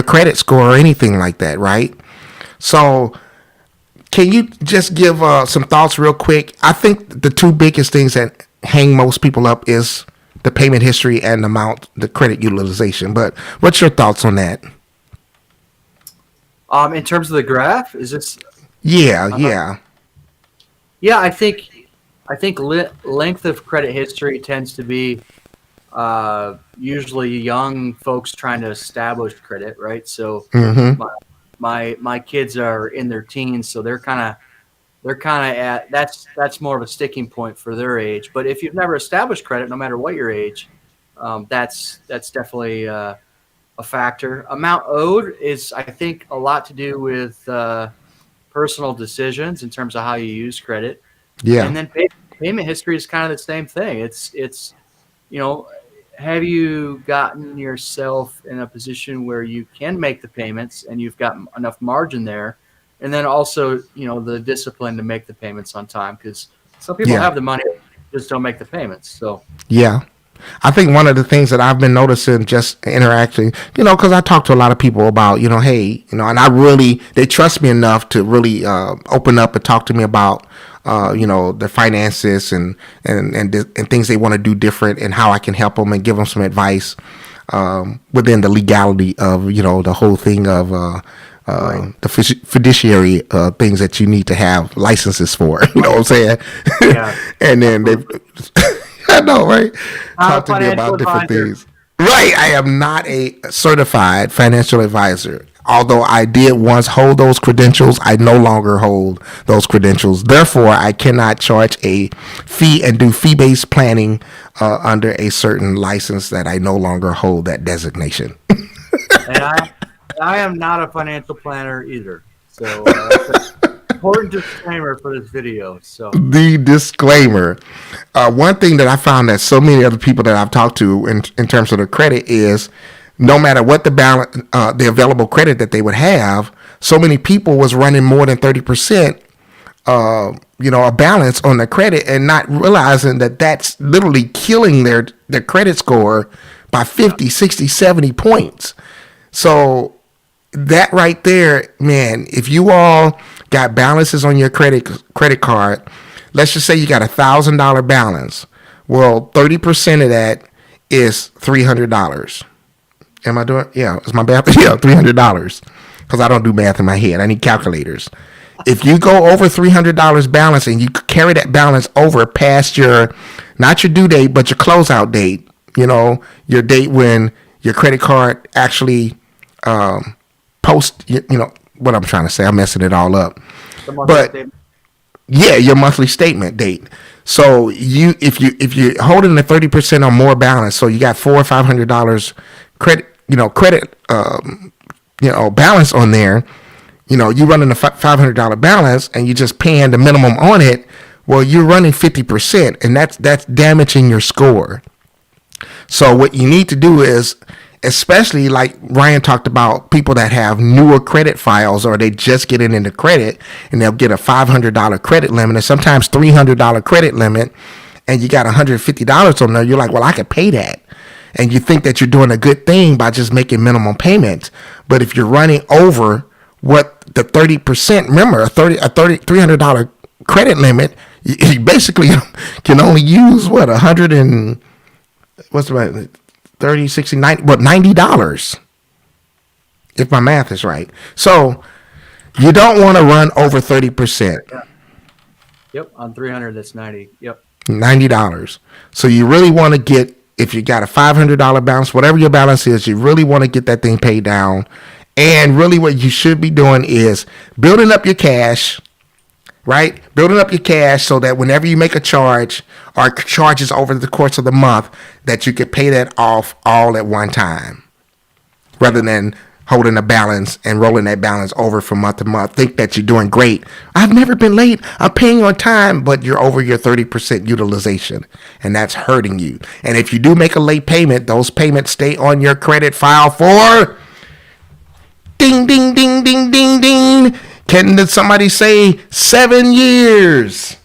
Speaker 1: credit score or anything like that, right? So can you just give some thoughts real quick? I think the two biggest things that hang most people up is the payment history and the credit utilization. But what's your thoughts on that?
Speaker 2: In terms of the graph, is this?
Speaker 1: Yeah.
Speaker 2: Yeah, I think length of credit history tends to be usually young folks trying to establish credit, right? So my kids are in their teens, so they're kind of at that's more of a sticking point for their age. But if you've never established credit, no matter what your age, that's definitely a factor. Amount owed is, I think, a lot to do with personal decisions in terms of how you use credit.
Speaker 1: Yeah.
Speaker 2: And then payment history is kind of the same thing. It's have you gotten yourself in a position where you can make the payments and you've got enough margin there, and then also the discipline to make the payments on time, because some people have the money, just don't make the payments. So
Speaker 1: Yeah. I think one of the things that I've been noticing just interacting, because I talk to a lot of people about, hey, and they trust me enough to really open up and talk to me about, their finances and things they want to do different, and how I can help them and give them some advice within the legality of, the whole thing of the fiduciary things that you need to have licenses for. You know what I'm saying?
Speaker 2: Yeah.
Speaker 1: And then they. I know, right? Talk to me
Speaker 2: financial
Speaker 1: about different
Speaker 2: advisor.
Speaker 1: things. Right. I am not a certified financial advisor. Although I did once hold those credentials, I no longer hold those credentials. Therefore, I cannot charge a fee and do fee-based planning under a certain license that I no longer hold that designation.
Speaker 2: And I am not a financial planner either. So that's an important disclaimer for this video. So
Speaker 1: The disclaimer. One thing that I found that so many other people that I've talked to in terms of their credit is, no matter what the balance, the available credit that they would have, so many people was running more than 30%, a balance on their credit, and not realizing that that's literally killing their credit score by 50, 60, 70 points. So that right there, man, if you all got balances on your credit card, let's just say you got $1,000 balance. Well, 30% of that is $300. Am I doing? Yeah, it's my bad. Yeah, $300. because I don't do math in my head. I need calculators. If you go over $300 balance and you carry that balance over past your, not your due date, but your closeout date, your date when your credit card actually post, what I'm trying to say. I'm messing it all up. But yeah, your monthly statement date. So if you're holding a 30% or more balance, so you got $400 or $500 credit balance on there. You running a $500 balance and you just paying the minimum on it. Well, you're running 50%, and that's damaging your score. So what you need to do is, especially like Ryan talked about, people that have newer credit files or they just getting into credit and they'll get a $500 credit limit and sometimes $300 credit limit, and you got $150 on there. You're like, well, I could pay that. And you think that you're doing a good thing by just making minimum payments. But if you're running over what the 30%, remember, a $300 credit limit, you basically can only use what, 100 and what's the 30, 60, 90, what, $90, if my math is right. So you don't want to run over 30%.
Speaker 2: Yeah. Yep, on 300, that's 90. Yep.
Speaker 1: $90. So you really want to get, if you got a $500 balance, whatever your balance is, you really want to get that thing paid down. And really what you should be doing is building up your cash, right? Building up your cash so that whenever you make a charge or charges over the course of the month, that you could pay that off all at one time rather than holding a balance and rolling that balance over from month to month. Think that you're doing great. I've never been late. I'm paying on time, but you're over your 30% utilization, and that's hurting you. And if you do make a late payment, those payments stay on your credit file for ding, ding, ding, ding, ding, ding. Can somebody say 7 years?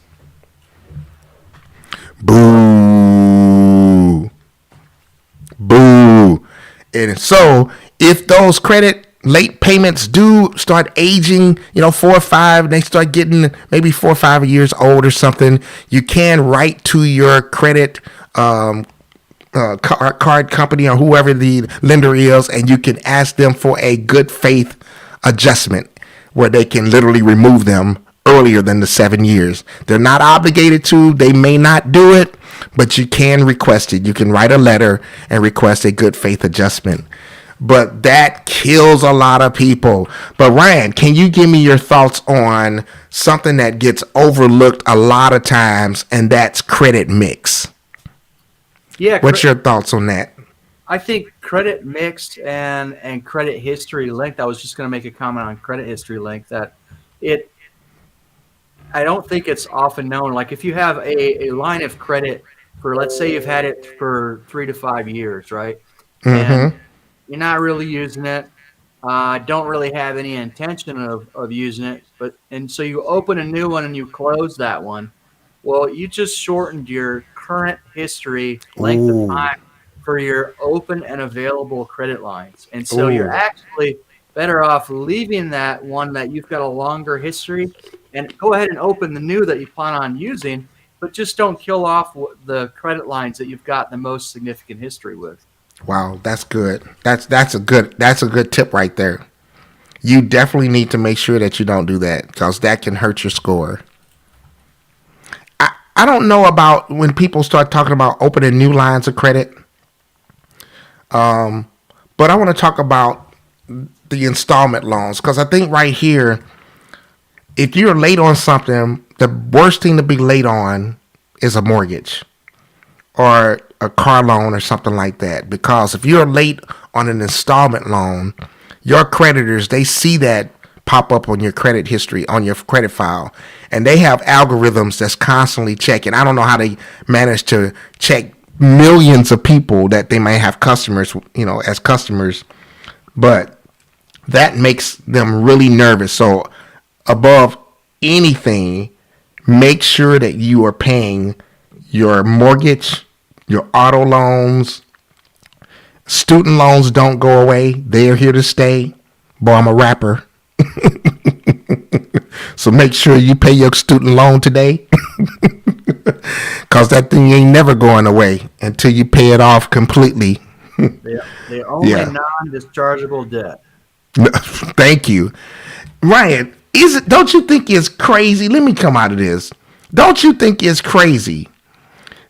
Speaker 1: Boo. Boo. And so if those credit late payments do start aging, 4 or 5, they start getting maybe 4 or 5 years old or something, you can write to your credit card company or whoever the lender is, and you can ask them for a good faith adjustment where they can literally remove them earlier than the 7 years. They're not obligated to. They may not do it, but you can request it. You can write a letter and request a good faith adjustment. But that kills a lot of people. But Ryan, can you give me your thoughts on something that gets overlooked a lot of times, and that's credit mix?
Speaker 2: Yeah.
Speaker 1: What's your thoughts on that?
Speaker 2: I think credit mixed and credit history linked. I was just going to make a comment on credit history linked that I don't think it's often known. Like if you have a line of credit for, let's say you've had it for 3 to 5 years, right?
Speaker 1: Mm-hmm.
Speaker 2: And you're not really using it. Don't really have any intention of using it. And so you open a new one and you close that one. Well, you just shortened your current history length of time for your open and available credit lines. And so you're actually better off leaving that one that you've got a longer history and go ahead and open the new that you plan on using, but just don't kill off the credit lines that you've got the most significant history with.
Speaker 1: Wow, that's good. That's a good tip right there. You definitely need to make sure that you don't do that, because that can hurt your score. I don't know about when people start talking about opening new lines of credit. But I want to talk about the installment loans, because I think right here, if you're late on something, the worst thing to be late on is a mortgage or a car loan or something like that. Because if you're late on an installment loan, your creditors, they see that pop up on your credit history, on your credit file, and they have algorithms that's constantly checking. I don't know how they manage to check millions of people that they may have customers, as customers, but that makes them really nervous. So above anything, make sure that you are paying your mortgage, your auto loans. Student loans don't go away. They're here to stay. Boy, I'm a rapper. So make sure you pay your student loan today, because that thing ain't never going away until you pay it off completely.
Speaker 2: The only non-dischargeable debt.
Speaker 1: Thank you, Ryan. Is it? Don't you think it's crazy? Let me come out of this. Don't you think it's crazy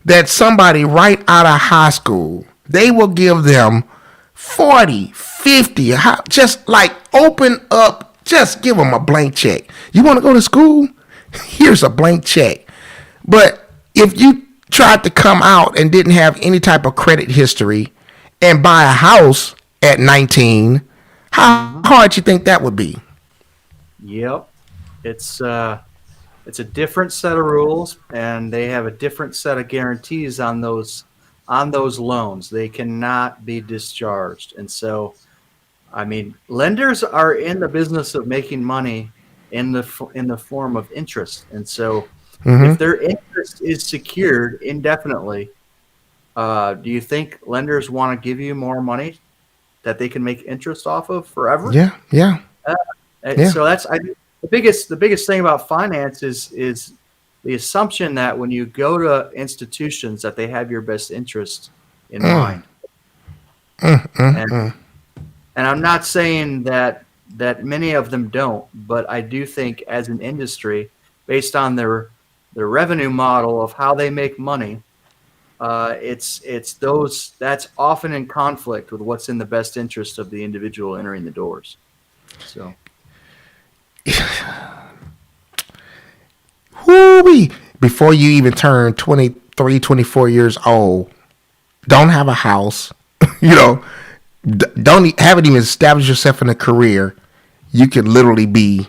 Speaker 1: that somebody right out of high school, they will give them 40, 50, just like open up, just give them a blank check. You want to go to school? Here's a blank check. But if you tried to come out and didn't have any type of credit history and buy a house at 19, how
Speaker 2: Hmm.
Speaker 1: hard you think that would be?
Speaker 2: Yep. It's it's a different set of rules, and they have a different set of guarantees on those loans. They cannot be discharged, and so I mean, lenders are in the business of making money in the form of interest, and so if
Speaker 1: Mm-hmm.
Speaker 2: their interest is secured indefinitely, do you think lenders want to give you more money that they can make interest off of forever?
Speaker 1: Yeah, yeah,
Speaker 2: Uh,
Speaker 1: yeah.
Speaker 2: so that's the biggest thing about finance is the assumption that when you go to institutions that they have your best interest in
Speaker 1: Mm,
Speaker 2: mind.
Speaker 1: mm, mm,
Speaker 2: And
Speaker 1: mm.
Speaker 2: I'm not saying that many of them don't, but I do think as an industry, based on their revenue model of how they make money, it's those that's often in conflict with what's in the best interest of the individual entering the doors. So
Speaker 1: Whoo-wee. Before you even turn 23, 24 years old, don't have a house, you know, haven't even established yourself in a career, you could literally be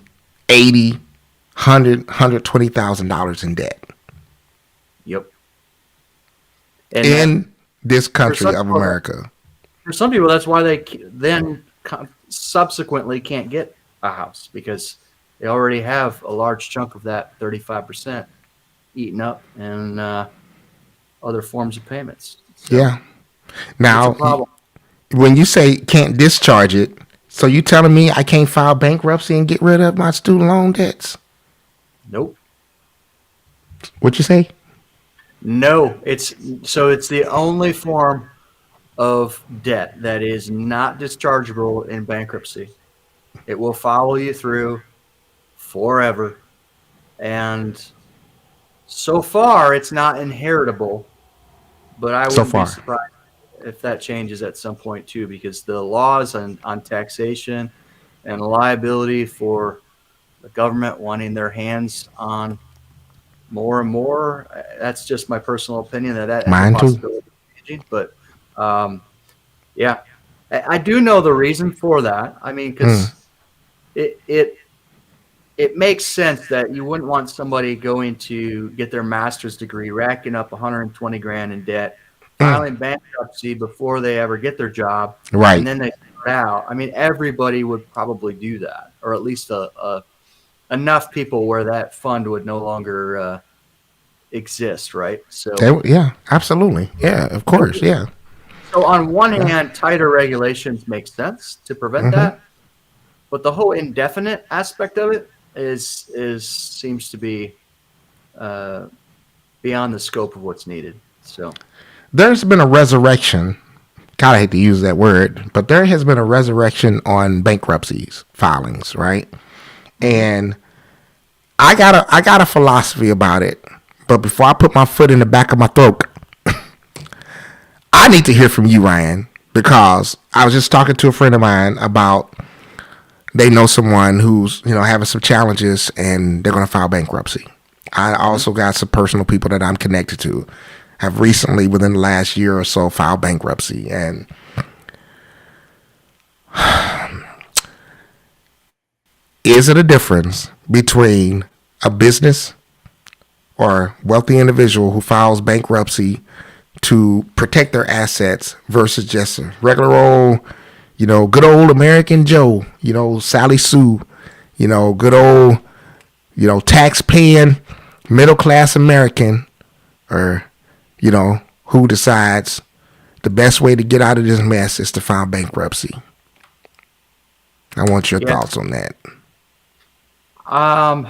Speaker 1: 80, 100, $120,000 in debt
Speaker 2: yep, and that
Speaker 1: in this
Speaker 2: for
Speaker 1: country
Speaker 2: some
Speaker 1: of
Speaker 2: people,
Speaker 1: America.
Speaker 2: that's why they then subsequently can't get a house because they already have a large chunk of that 35% eaten up in other forms of payments. So
Speaker 1: Yeah.
Speaker 2: it's a
Speaker 1: Now,
Speaker 2: problem.
Speaker 1: when you say can't discharge it, so you telling me I can't file bankruptcy and get rid of my student loan debts?
Speaker 2: Nope.
Speaker 1: What you say?
Speaker 2: No, it's the only form of debt that is not dischargeable in bankruptcy. It will follow you through forever. And so far, it's not inheritable, but I
Speaker 1: So
Speaker 2: wouldn't be
Speaker 1: far.
Speaker 2: surprised if that changes at some point too, because the laws on taxation and liability for the government wanting their hands on more and more. That's just my personal opinion that has a
Speaker 1: Mine too.
Speaker 2: possibility of changing. But um, yeah, I do know the reason for that. I mean,
Speaker 1: Mm.
Speaker 2: because it it it makes sense that you wouldn't want somebody going to get their master's degree, racking up 120 grand in debt,
Speaker 1: Mm.
Speaker 2: filing bankruptcy before they ever get their job, and
Speaker 1: Right.
Speaker 2: then they start out. I mean, everybody would probably do that, or at least enough people where that fund would no longer exist, right?
Speaker 1: Yeah, absolutely. Yeah, of course. Yeah.
Speaker 2: So on one
Speaker 1: Yeah.
Speaker 2: hand, tighter regulations make sense to prevent
Speaker 1: Hmm.
Speaker 2: that, but the whole indefinite aspect of it is seems to be uh, beyond the scope of what's needed. So
Speaker 1: There's been a resurrection. God, I hate to use that word, but there has been a resurrection on bankruptcies filings, right?
Speaker 2: mhm.
Speaker 1: And I got a philosophy about it. But before I put my foot in the back of my throat, I need to hear from you, Ryan, because I was just talking to a friend of mine about they know someone who's having some challenges and they're going to file bankruptcy. I
Speaker 2: Mhm.
Speaker 1: also got some personal people that I'm connected to have recently, within the last year or so, filed bankruptcy. And is it a difference between a business or wealthy individual who files bankruptcy to protect their assets versus just a regular old, good old American Joe, Sally Sue, good old, tax paying middle class American, or, who decides the best way to get out of this mess is to file bankruptcy? I want your
Speaker 2: Yeah,
Speaker 1: thoughts on that.
Speaker 2: um,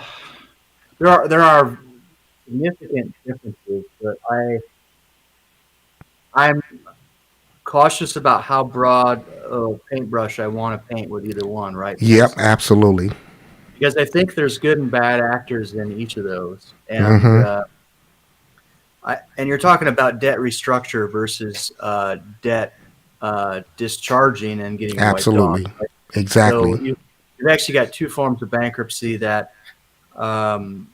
Speaker 2: there are significant differences, but I'm cautious about how broad a paintbrush I want to paint with either one, right?
Speaker 1: Yep, absolutely.
Speaker 2: Because I think there's good and bad actors in each of those, and
Speaker 1: Mm-hmm.
Speaker 2: and you're talking about debt restructure versus debt discharging and getting wiped off.
Speaker 1: Absolutely.
Speaker 2: Right? So
Speaker 1: Exactly.
Speaker 2: you've actually got two forms of bankruptcy that um,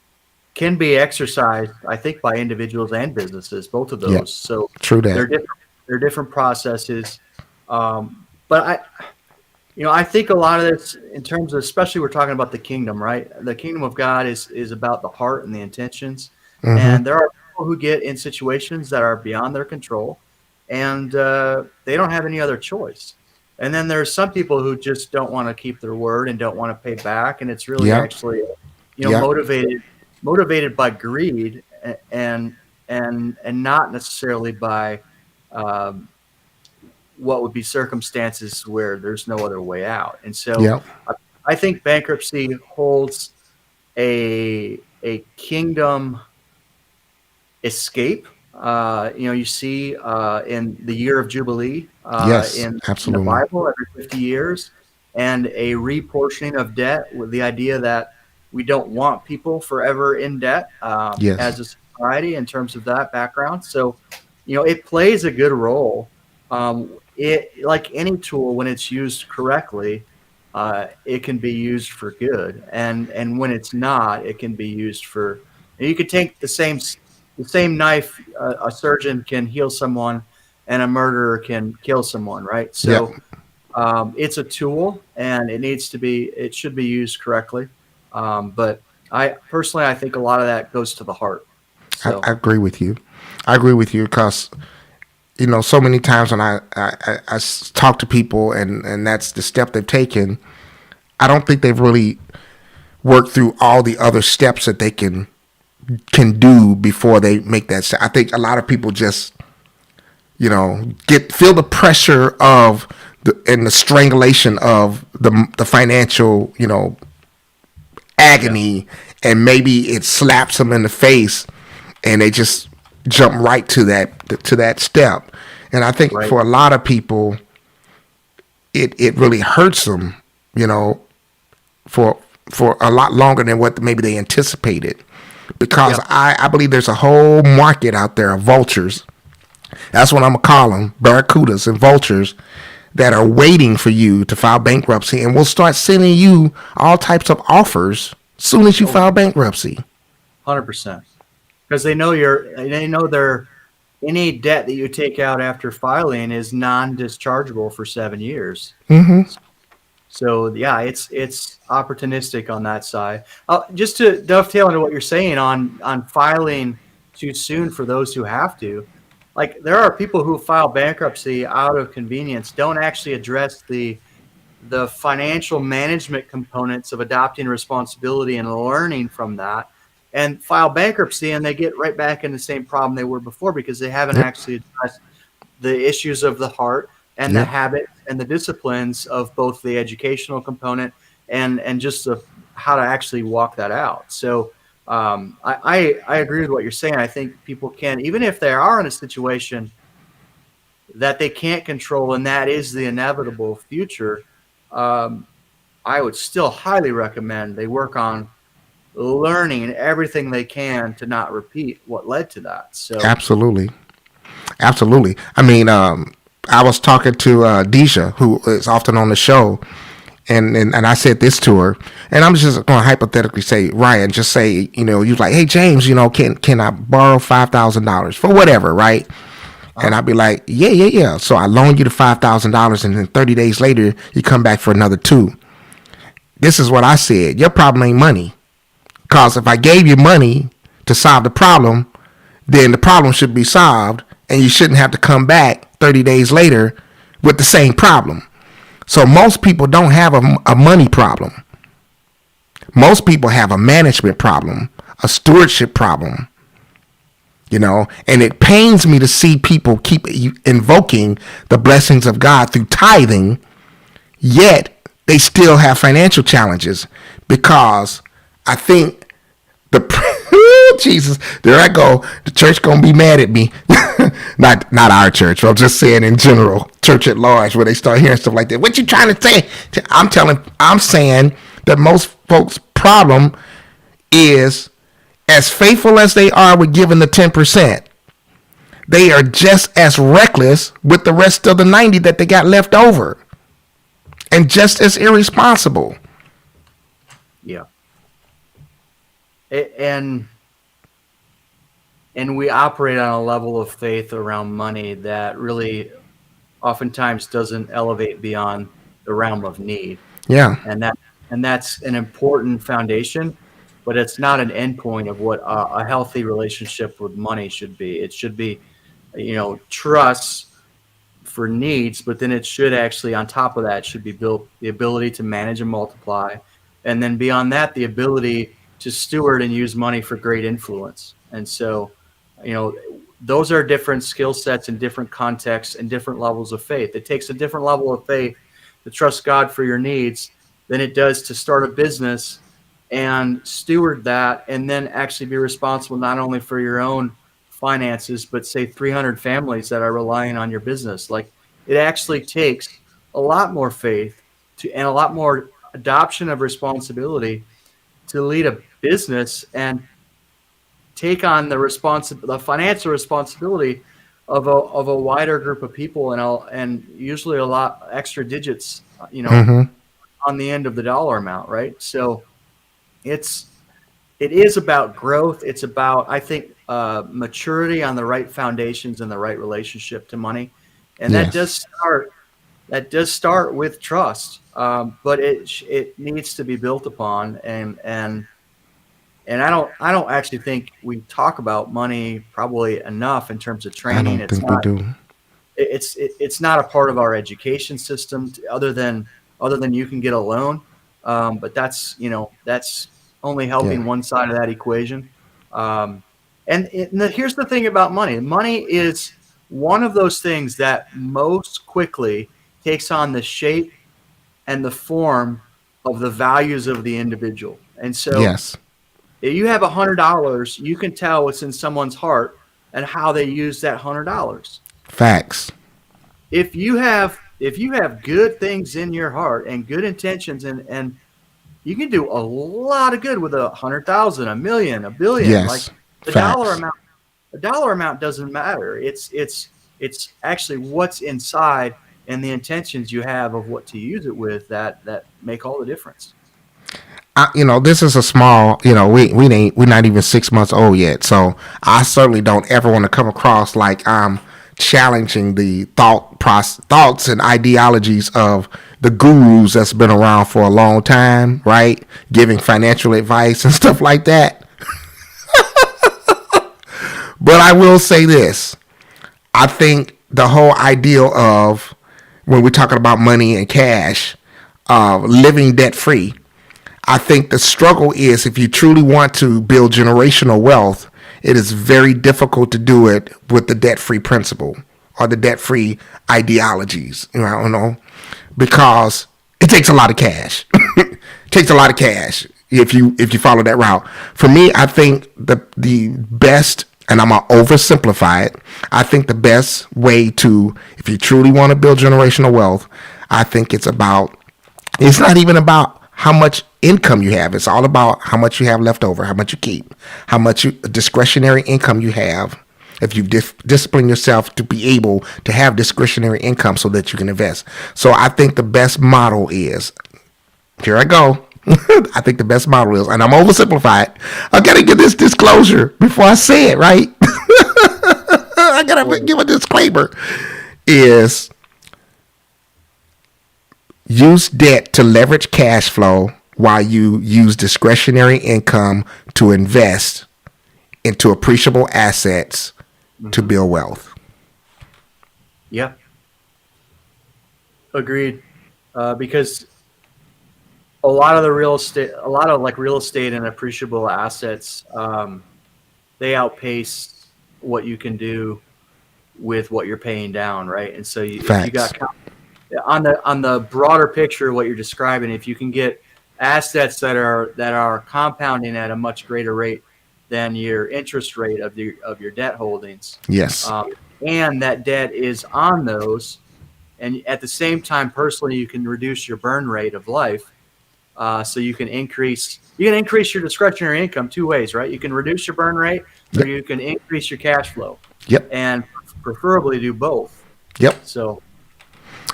Speaker 2: can be exercised, I think, by individuals and businesses, both of
Speaker 1: Yep.
Speaker 2: those. So
Speaker 1: True that.
Speaker 2: they're different. They're different processes. But I think a lot of this, in terms of, especially we're talking about the kingdom, right? The kingdom of God is about the heart and the intentions.
Speaker 1: Mm-hmm.
Speaker 2: And there are people who get in situations that are beyond their control, and they don't have any other choice. And then there's some people who just don't want to keep their word and don't want to pay back, and it's really
Speaker 1: Yep.
Speaker 2: actually,
Speaker 1: Yep.
Speaker 2: motivated by greed and not necessarily by um, what would be circumstances where there's no other way out. And so
Speaker 1: Yep.
Speaker 2: I think bankruptcy holds a kingdom escape. You see in the year of Jubilee
Speaker 1: Yes.
Speaker 2: in the
Speaker 1: Absolutely.
Speaker 2: Bible every 50 years, and a reportioning of debt with the idea that we don't want people forever in debt
Speaker 1: Yes.
Speaker 2: as a society in terms of that background. So, it plays a good role. It, like any tool, when it's used correctly, it can be used for good, and when it's not, it can be used for. You could take the same knife. A surgeon can heal someone, and a murderer can kill someone. Right.
Speaker 1: Yep.
Speaker 2: So it's a tool, and it should be used correctly. But I think a lot of that goes to the heart.
Speaker 1: I
Speaker 2: So
Speaker 1: agree with you. I agree with you because so many times when talk to people and that's the step they've taken, I don't think they've really worked through all the other steps that they can do before they make that step. I think a lot of people just feel the pressure of and the strangulation of the financial
Speaker 2: yeah,
Speaker 1: agony, and maybe it slaps them in the face, and they just jump right to that step. And I think
Speaker 2: right.
Speaker 1: for a lot of people, it really hurts them, you know, for a lot longer than what maybe they anticipated. Because
Speaker 2: Yep.
Speaker 1: I believe there's a whole market out there of vultures. That's what I'm gonna call them, barracudas and vultures, that are waiting for you to file bankruptcy, and will start sending you all types of offers soon as you
Speaker 2: Oh,
Speaker 1: file bankruptcy.
Speaker 2: 100%. Because they know any debt that you take out after filing is non-dischargeable for 7 years.
Speaker 1: Mm-hmm.
Speaker 2: So yeah, it's opportunistic on that side. Just to dovetail into what you're saying on filing too soon for those who have to, like there are people who file bankruptcy out of convenience, don't actually address the financial management components of adopting responsibility and learning from that, and file bankruptcy, and they get right back in the same problem they were before because they haven't
Speaker 1: Yep.
Speaker 2: actually addressed the issues of the heart and the
Speaker 1: Yep.
Speaker 2: habits and the disciplines of both the educational component and just how to actually walk that out. So I agree with what you're saying. I think people can, even if they are in a situation that they can't control, and that is the inevitable future. Um, I would still highly recommend they work on learning everything they can to not repeat what led to that. So,
Speaker 1: Absolutely. Absolutely. I mean, I was talking to Deja, who is often on the show, and I said this to her, and I'm just going to hypothetically say, Ryan, just say, you like, hey James, can I borrow $5,000 for whatever, right? And
Speaker 2: uh,
Speaker 1: I'd be like, yeah, yeah, yeah. So I loan you the $5,000, and then 30 days later, you come back for another two. This is what I said. Your problem ain't money, because if I gave you money to solve the problem, then the problem should be solved, and you shouldn't have to come back 30 days later with the same problem. So most people don't have a money problem. Most people have a management problem, a stewardship problem, and it pains me to see people keep invoking the blessings of God through tithing, yet they still have financial challenges, because I think the Jesus, there I go. The church gonna be mad at me. Not our church. I'm just saying in general, church at large, where they start hearing stuff like that. What you trying to say? I'm saying that most folks' problem is, as faithful as they are with giving the 10%, they are just as reckless with the rest of the 90 that they got left over, and just as irresponsible.
Speaker 2: Yeah. And we operate on a level of faith around money that really oftentimes doesn't elevate beyond the realm of need.
Speaker 1: Yeah.
Speaker 2: And that's an important foundation, but it's not an endpoint of what a healthy relationship with money should be. It should be, trust for needs, but then it should actually, on top of that, should be built the ability to manage and multiply, and then beyond that, the ability to steward and use money for great influence. And so, you know, those are different skill sets in different contexts and different levels of faith. It takes a different level of faith to trust God for your needs than it does to start a business and steward that, and then actually be responsible not only for your own finances, but say 300 families that are relying on your business. Like, it actually takes a lot more faith and a lot more adoption of responsibility to lead a business and take on the financial responsibility of a wider group of people, and usually a lot extra digits,
Speaker 1: Mm-hmm.
Speaker 2: on the end of the dollar amount, right? So it is about growth. It's about, I think, maturity on the right foundations and the right relationship to money, and
Speaker 1: Yes.
Speaker 2: that does start with trust, but it needs to be built upon, and I don't actually think we talk about money probably enough in terms of
Speaker 1: I
Speaker 2: training.
Speaker 1: don't think we do.
Speaker 2: It's not a part of our education system, other than you can get a loan, but that's only
Speaker 1: Yeah.
Speaker 2: helping one side of that equation. Um, here's the thing about money. Money is one of those things that most quickly takes on the shape and the form of the values of the individual. And so
Speaker 1: Yes.
Speaker 2: if you have $100, you can tell what's in someone's heart and how they use that $100.
Speaker 1: Facts.
Speaker 2: If you have good things in your heart and good intentions, and you can do a lot of good with 100,000, a million, a billion. Like,
Speaker 1: Yes.
Speaker 2: the dollar
Speaker 1: Facts.
Speaker 2: amount, the dollar amount doesn't matter. It's actually what's inside and the intentions you have of what to use it with that make all the difference.
Speaker 1: This is a small, we're not even 6 months old yet. So I certainly don't ever want to come across like I'm challenging the thoughts and ideologies of the gurus that's been around for a long time, right? Giving financial advice and stuff like that. But I will say this. I think the whole ideal of, when we're talking about money and cash, living debt free, I think the struggle is, if you truly want to build generational wealth, it is very difficult to do it with the debt free principle or the debt free ideologies. I don't know, because it takes a lot of cash. It takes a lot of cash if you follow that route. For me, I think the best, and I'm gonna oversimplify it, I think the best way to, if you truly want to build generational wealth, I think it's not even about how much income you have. It's all about how much you have left over, how much you keep, how much discretionary income you have. If you discipline yourself to be able to have discretionary income so that you can invest. So I think the best model is, here I go. I think the best model is, and I'm oversimplified. I gotta give this disclosure before I say it, right? I gotta
Speaker 2: Well,
Speaker 1: give a disclaimer. Is use debt to leverage cash flow while you use discretionary income to invest into appreciable assets to
Speaker 2: mhm.
Speaker 1: build wealth.
Speaker 2: Yeah, agreed. Because a lot of like real estate and appreciable assets, they outpace what you can do with what you're paying down, right? And so if you
Speaker 1: Facts.
Speaker 2: got on the broader picture of what you're describing, if you can get assets that are compounding at a much greater rate than your interest rate of your debt holdings,
Speaker 1: Yes.
Speaker 2: um, and that debt is on those. And at the same time, personally, you can reduce your burn rate of life, so you can increase your discretionary income two ways, right? You can reduce your burn rate, or
Speaker 1: Yep.
Speaker 2: you can increase your cash flow,
Speaker 1: Yep.
Speaker 2: and preferably do both.
Speaker 1: Yep.
Speaker 2: So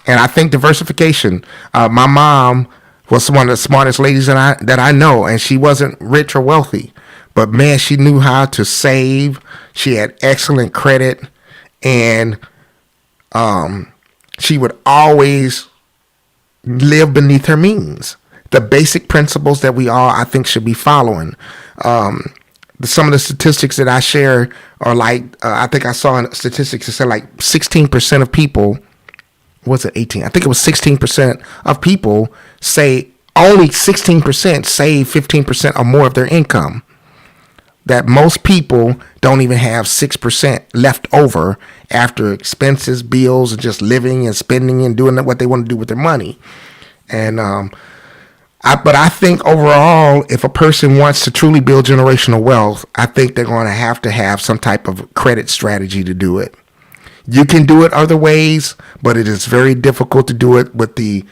Speaker 1: And I think diversification. My mom was one of the smartest ladies that I know, and she wasn't rich or wealthy, but man, she knew how to save. She had excellent credit, and she would always live beneath her means. The basic principles that we all, I think, should be following. Some of the statistics that I share are like, I think I saw in statistics that said like 16% of people, was it 18? I think it was 16% of people say, only 16% save 15% or more of their income. That most people don't even have 6% left over after expenses, bills, and just living and spending and doing what they want to do with their money. And but I think overall, if a person wants to truly build generational wealth, I think they're going to have some type of credit strategy to do it. You can do it other ways, but it is very difficult to do it with the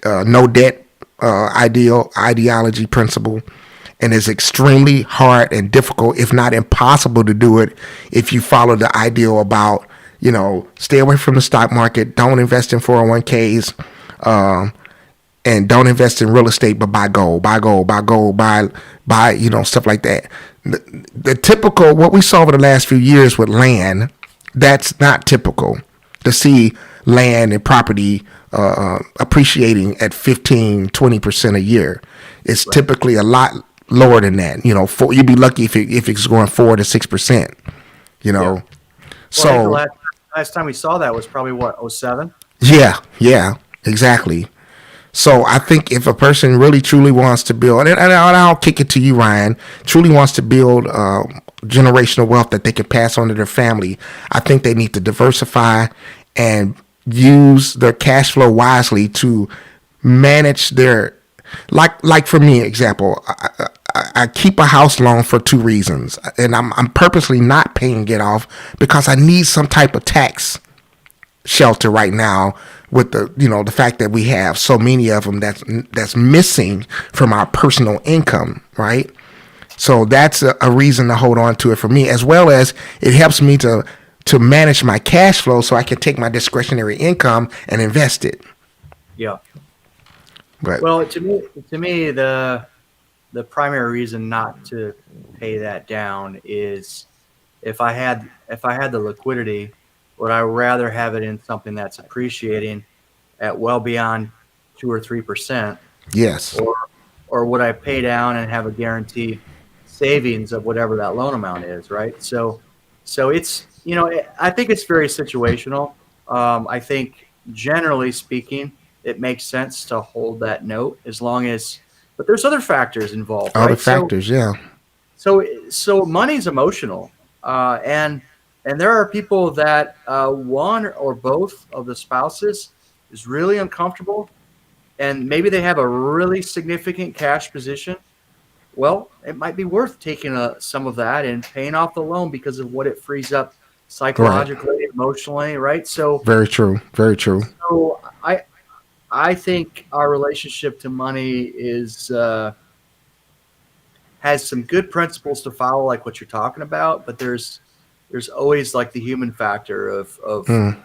Speaker 1: no debt ideology principle, and it's extremely hard and difficult, if not impossible, to do it if you follow the ideal about stay away from the stock market, don't invest in 401ks, and don't invest in real estate, but buy gold, buy gold, buy gold, buy stuff like that. The typical what we saw over the last few years with land, that's not typical to see land and property appreciating at 15-20% a year. It's
Speaker 2: right.
Speaker 1: typically a lot lower than that. You'd be lucky if it's going 4 to 6%.
Speaker 2: Yeah. Well, I think the
Speaker 1: So
Speaker 2: last time we saw that was probably what, '07?
Speaker 1: yeah, exactly. So I think if a person really truly wants to build, and I'll kick it to you, Ryan, truly wants to build generational wealth that they can pass on to their family, I think they need to diversify and use their cash flow wisely to manage their, like for me, example, I keep a house loan for two reasons, and I'm purposely not paying it off because I need some type of tax shelter right now with the fact that we have so many of them that's missing from our personal income, right? So that's a reason to hold on to it for me, as well as it helps me to manage my cash flow so I can take my discretionary income and invest it.
Speaker 2: Yeah.
Speaker 1: But
Speaker 2: Well, to me, the primary reason not to pay that down is if I had the liquidity, would I rather have it in something that's appreciating at well beyond 2 or 3%,
Speaker 1: yes,
Speaker 2: or would I pay down and have a guaranteed savings of whatever that loan amount is, right? So it's I think it's very situational. I think generally speaking, it makes sense to hold that note as long as, but there's other factors involved,
Speaker 1: other
Speaker 2: right? So
Speaker 1: factors, yeah,
Speaker 2: so money's emotional, and there are people that one or both of the spouses is really uncomfortable, and maybe they have a really significant cash position. Well, it might be worth taking some of that and paying off the loan because of what it frees up
Speaker 1: right.
Speaker 2: psychologically, emotionally, right? So,
Speaker 1: Very true, very true.
Speaker 2: so I think our relationship to money is has some good principles to follow, like what you're talking about, but there's always like the human factor of
Speaker 1: Mm,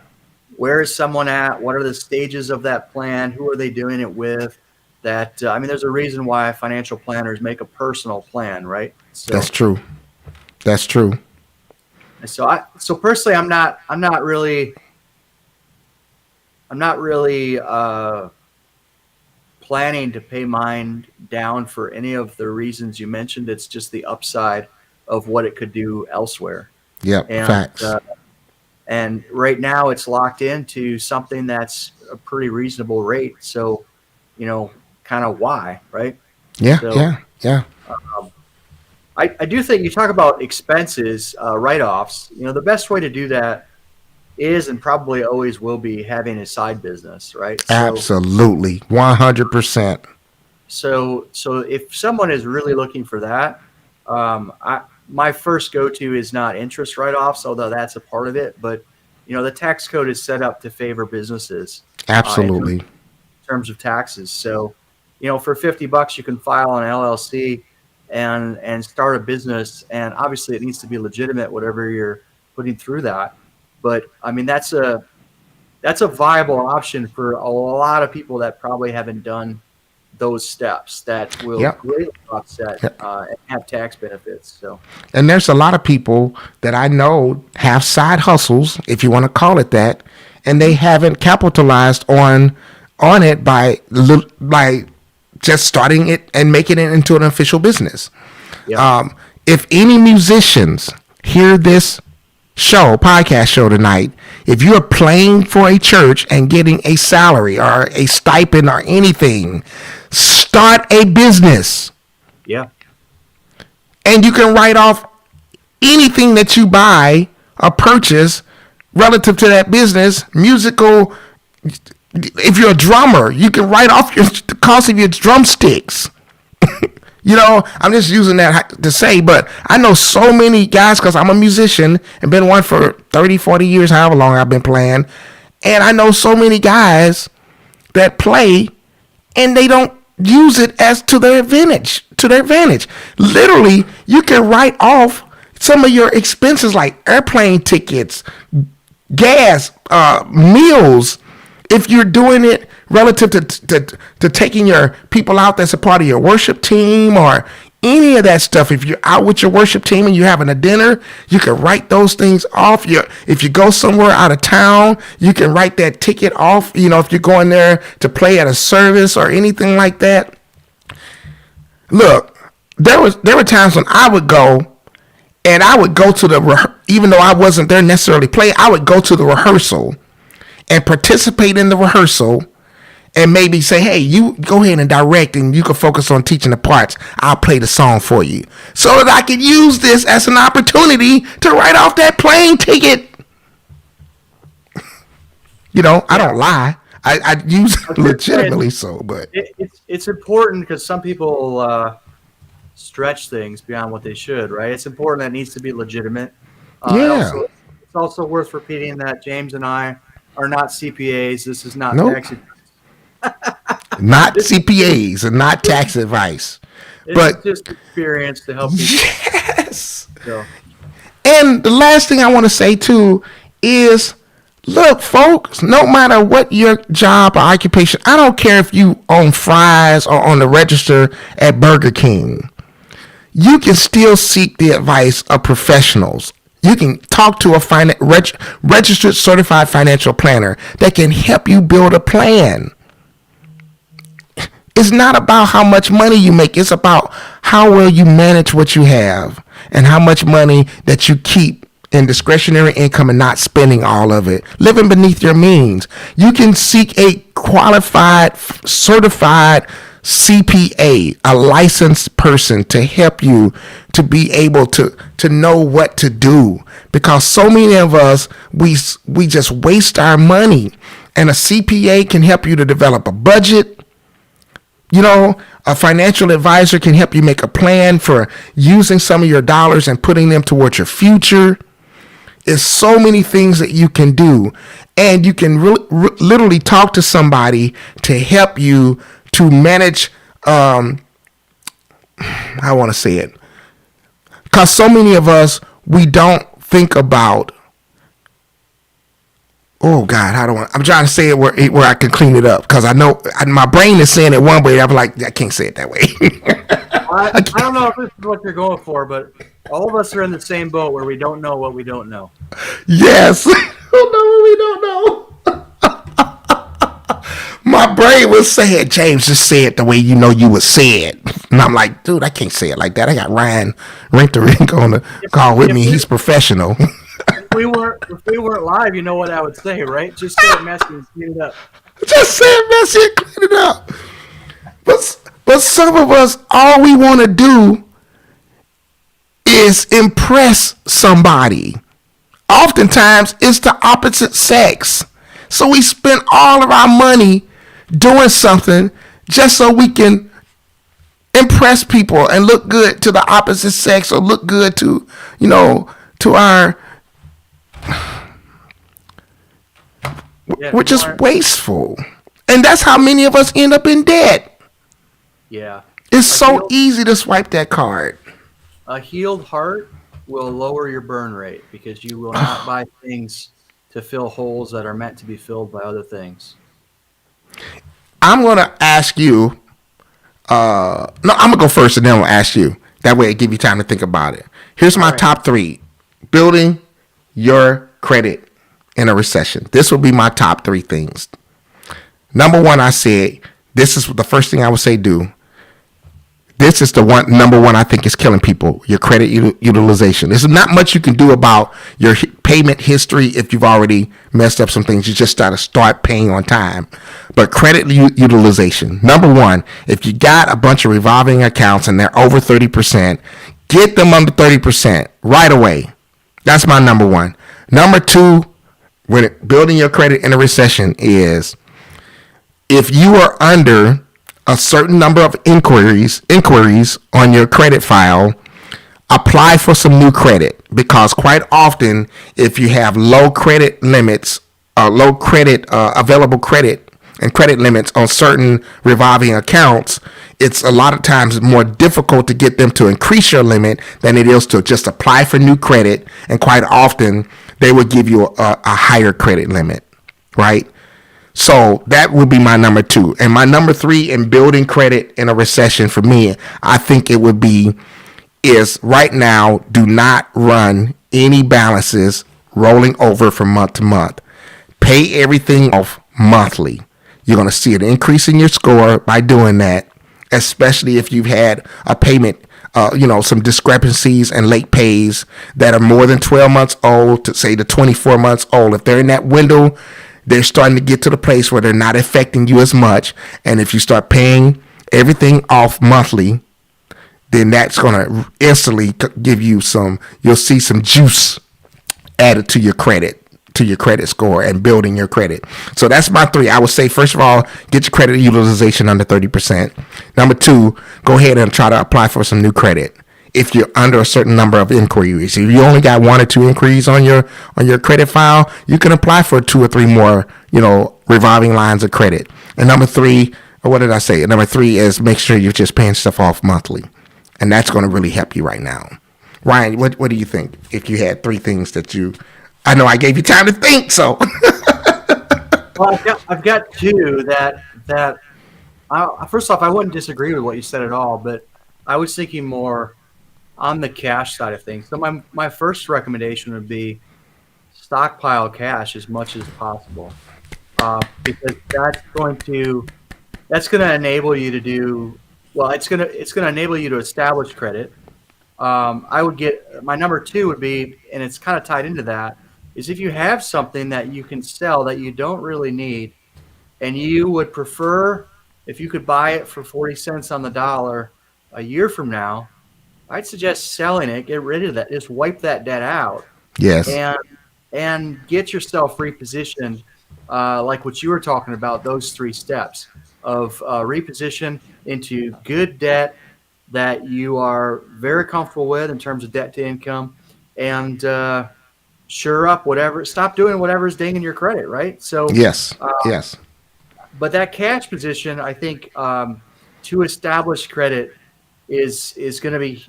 Speaker 2: where is someone at, what are the stages of that plan, who are they doing it with. That I mean, there's a reason why financial planners make a personal plan, right?
Speaker 1: that's
Speaker 2: So
Speaker 1: true. That's true.
Speaker 2: so personally, I'm not really planning to pay mine down for any of the reasons you mentioned. It's just the upside of what it could do elsewhere.
Speaker 1: Yep,
Speaker 2: And
Speaker 1: facts.
Speaker 2: right now it's locked into something that's a pretty reasonable rate. So, kind of why, right?
Speaker 1: Yeah,
Speaker 2: So
Speaker 1: yeah, yeah.
Speaker 2: I do think you talk about expenses, write-offs. The best way to do that is, and probably always will be, having a side business, right?
Speaker 1: Absolutely, 100%.
Speaker 2: So if someone is really looking for that, my first go-to is not interest write-offs, although that's a part of it. But the tax code is set up to favor businesses.
Speaker 1: Absolutely.
Speaker 2: In terms of taxes. So, for $50, you can file an LLC and start a business. And obviously, it needs to be legitimate, whatever you're putting through that. But I mean, that's a viable option for a lot of people that probably haven't done those steps that will greatly offset and have tax benefits. So,
Speaker 1: and there's a lot of people that I know have side hustles, if you want to call it that, and they haven't capitalized on it by just starting it and making it into an official business. If any musicians hear this podcast show tonight, if you're playing for a church and getting a salary or a stipend or anything, start a business.
Speaker 2: Yeah.
Speaker 1: And you can write off anything that you buy or purchase relative to that business. Musical, if you're a drummer, you can write off the cost of your drumsticks. I'm just using that to say, but I know so many guys because I'm a musician and been one for 30, 40 years, however long I've been playing. And I know so many guys that play and they don't use it as to their advantage. Literally, you can write off some of your expenses like airplane tickets, gas, meals, if you're doing it relative to taking your people out that's a part of your worship team or any of that stuff. If you're out with your worship team and you're having a dinner, you can write those things off. If you go somewhere out of town, you can write that ticket off. If you're going there to play at a service or anything like that. Look, there were times when I would go and I would go to even though I wasn't there necessarily playing, I would go to the rehearsal and participate in the rehearsal and maybe say, hey, you go ahead and direct and you can focus on teaching the parts. I'll play the song for you so that I can use this as an opportunity to write off that plane ticket. I don't lie. I use it legitimately but
Speaker 2: it's important because some people stretch things beyond what they should, right? It's important that it needs to be legitimate. It's also worth repeating that James and I are not CPAs. This is not tax advice.
Speaker 1: Not CPAs and not tax advice.
Speaker 2: It's just experience to help people.
Speaker 1: Yes. So. And the last thing I want to say too is, look, folks, no matter what your job or occupation, I don't care if you own fries or on the register at Burger King, you can still seek the advice of professionals. You can talk to a registered certified financial planner that can help you build a plan. It's not about how much money you make. It's about how well you manage what you have and how much money that you keep in discretionary income and not spending all of it. Living beneath your means. You can seek a qualified, certified CPA, a licensed person to help you to be able to know what to do, because so many of us, we just waste our money, and a CPA can help you to develop a budget. A financial advisor can help you make a plan for using some of your dollars and putting them towards your future. There's so many things that you can do, and you can literally talk to somebody to help you to manage, I want to say it, because so many of us, we don't think about, oh God, I'm trying to say it where I can clean it up, because I know my brain is saying it one way, I'm like, I can't say it that way.
Speaker 2: I don't know if this is what you're going for, but all of us are in the same boat where we don't know what we don't know.
Speaker 1: Yes. We don't know what we don't know. My brain was saying, James, just say it the way you know you would say it. And I'm like, dude, I can't say it like that. I got Ryan Rigterink on the call with me. He's professional.
Speaker 2: If we weren't live, you know what I would say, right? Just say it messy and clean it up.
Speaker 1: Just say it messy and clean it up. But some of us, all we want to do is impress somebody. Oftentimes, it's the opposite sex. So we spend all of our money doing something just so we can impress people and look good to the opposite sex, or look good to, to our,
Speaker 2: Yeah,
Speaker 1: which is
Speaker 2: more-
Speaker 1: wasteful. And that's how many of us end up in debt.
Speaker 2: yeah.
Speaker 1: It's
Speaker 2: A
Speaker 1: so
Speaker 2: healed,
Speaker 1: easy to swipe that card.
Speaker 2: a healed heart will lower your burn rate because you will not buy things to fill holes that are meant to be filled by other things.
Speaker 1: I'm going to ask you, no, I'm going to go first and then I'll ask you. That way it give you time to think about it. Here's my
Speaker 2: All right.
Speaker 1: top 3. Building your credit in a recession. This will be my top 3 things. Number 1, I said, this is the first thing I would say do. This is the number one I think is killing people, your credit utilization. There's not much you can do about your payment history if you've already messed up some things. You just got to start paying on time. But credit utilization, number 1, if you got a bunch of revolving accounts and they're over 30%, get them under 30% right away. That's my number 1. Number 2, when building your credit in a recession is, if you are under a certain number of inquiries on your credit file, apply for some new credit, because quite often if you have low credit limits, low credit available credit and credit limits on certain revolving accounts, it's a lot of times more difficult to get them to increase your limit than it is to just apply for new credit, and quite often they will give you a higher credit limit, right? So that would be my number 2. And my number 3 in building credit in a recession for me, I think it would be, is right now, do not run any balances rolling over from month to month. Pay everything off monthly. You're going to see an increase in your score by doing that, especially if you've had a payment, some discrepancies and late pays that are more than 12 months old to say to 24 months old. If they're in that window, they're starting to get to the place where they're not affecting you as much. And if you start paying everything off monthly, then that's going to instantly give you you'll see some juice added to your credit score and building your credit. So that's my 3. I would say, first of all, get your credit utilization under 30%. Number 2, go ahead and try to apply for some new credit. If you're under a certain number of inquiries, if you only got 1 or 2 inquiries on your credit file, you can apply for 2 or 3 more, revolving lines of credit. And number 3, or what did I say? Number 3 is make sure you're just paying stuff off monthly, and that's going to really help you right now. Ryan, what do you think? If you had 3 things that I know I gave you time to think, so.
Speaker 2: Well, I've got 2 that first off, I wouldn't disagree with what you said at all, but I was thinking more on the cash side of things. So my first recommendation would be stockpile cash as much as possible, because that's going to enable you to do well. It's going to enable you to establish credit. I would get my number 2 would be, and it's kind of tied into that, is if you have something that you can sell that you don't really need, and you would prefer if you could buy it for 40 cents on the dollar a year from now, I'd suggest selling it, get rid of that, just wipe that debt out.
Speaker 1: Yes.
Speaker 2: And get yourself repositioned, like what you were talking about, those 3 steps of reposition into good debt that you are very comfortable with in terms of debt to income, and stop doing whatever's dinging your credit, right? So
Speaker 1: Yes. Yes.
Speaker 2: But that cash position, I think, to establish credit is going to be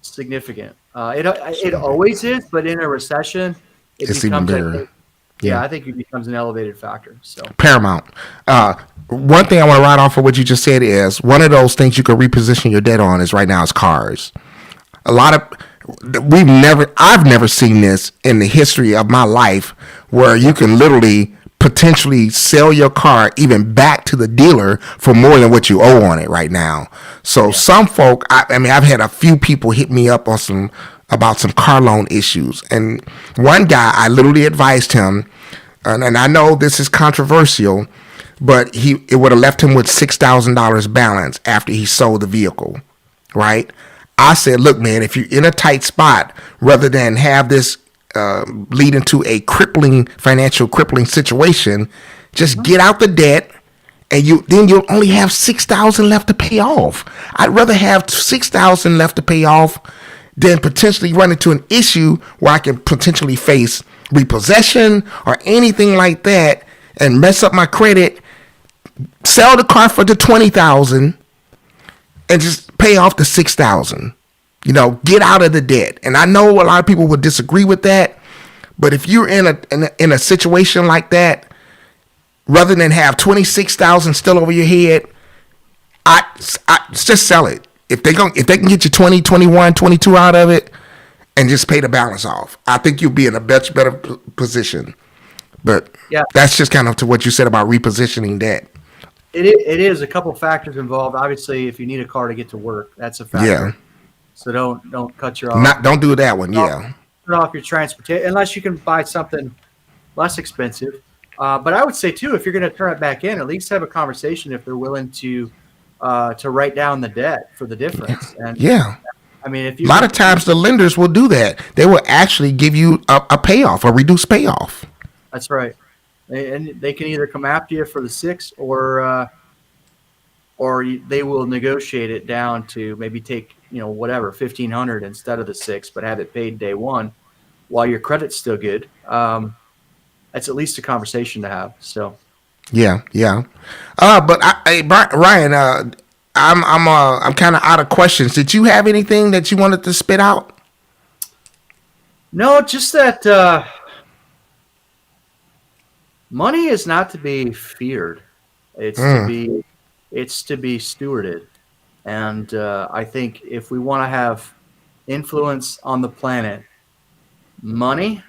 Speaker 2: significant. It always is, but in a recession,
Speaker 1: It's even bigger.
Speaker 2: I think it becomes an elevated factor. So
Speaker 1: paramount. One thing I want to write off of what you just said is, one of those things you can reposition your debt on is right now is cars. I've never seen this in the history of my life, where you can literally potentially sell your car even back to the dealer for more than what you owe on it right now. So some folk, I've had a few people hit me up on about some car loan issues. And one guy, I literally advised him, and I know this is controversial, but it would have left him with $6,000 balance after he sold the vehicle, right? I said, look, man, if you're in a tight spot, rather than have this lead into a financial crippling situation, just get out the debt and you'll only have 6,000 left to pay off. I'd rather have 6,000 left to pay off than potentially run into an issue where I can potentially face repossession or anything like that and mess up my credit. Sell the car for the 20,000 and just pay off the 6,000. Get out of the debt. And I know a lot of people would disagree with that, but if you're in a situation like that, rather than have 26,000 still over your head, I just sell it. If they can get you 20, 21, 22 out of it, and just pay the balance off, I think you'll be in a much better position. But yeah, that's just kind of to what you said about repositioning debt.
Speaker 2: It is a couple factors involved. Obviously, if you need a car to get to work, that's a factor.
Speaker 1: Yeah.
Speaker 2: So don't cut your off.
Speaker 1: Don't do that one. Yeah.
Speaker 2: Cut off your transportation unless you can buy something less expensive. But I would say too, if you're going to turn it back in, at least have a conversation if they're willing to write down the debt for the difference. And
Speaker 1: yeah.
Speaker 2: I mean, if
Speaker 1: a lot of times the lenders will do that. They will actually give you a payoff, a reduced payoff.
Speaker 2: That's right. And they can either come after you for the 6 or they will negotiate it down to maybe take, whatever, 1,500 instead of the 6, but have it paid day one while your credit's still good. That's at least a conversation to have. So,
Speaker 1: yeah. But Ryan, I'm kind of out of questions. Did you have anything that you wanted to spit out?
Speaker 2: No, just that money is not to be feared. It's to be stewarded. And I think if we want to have influence on the planet, money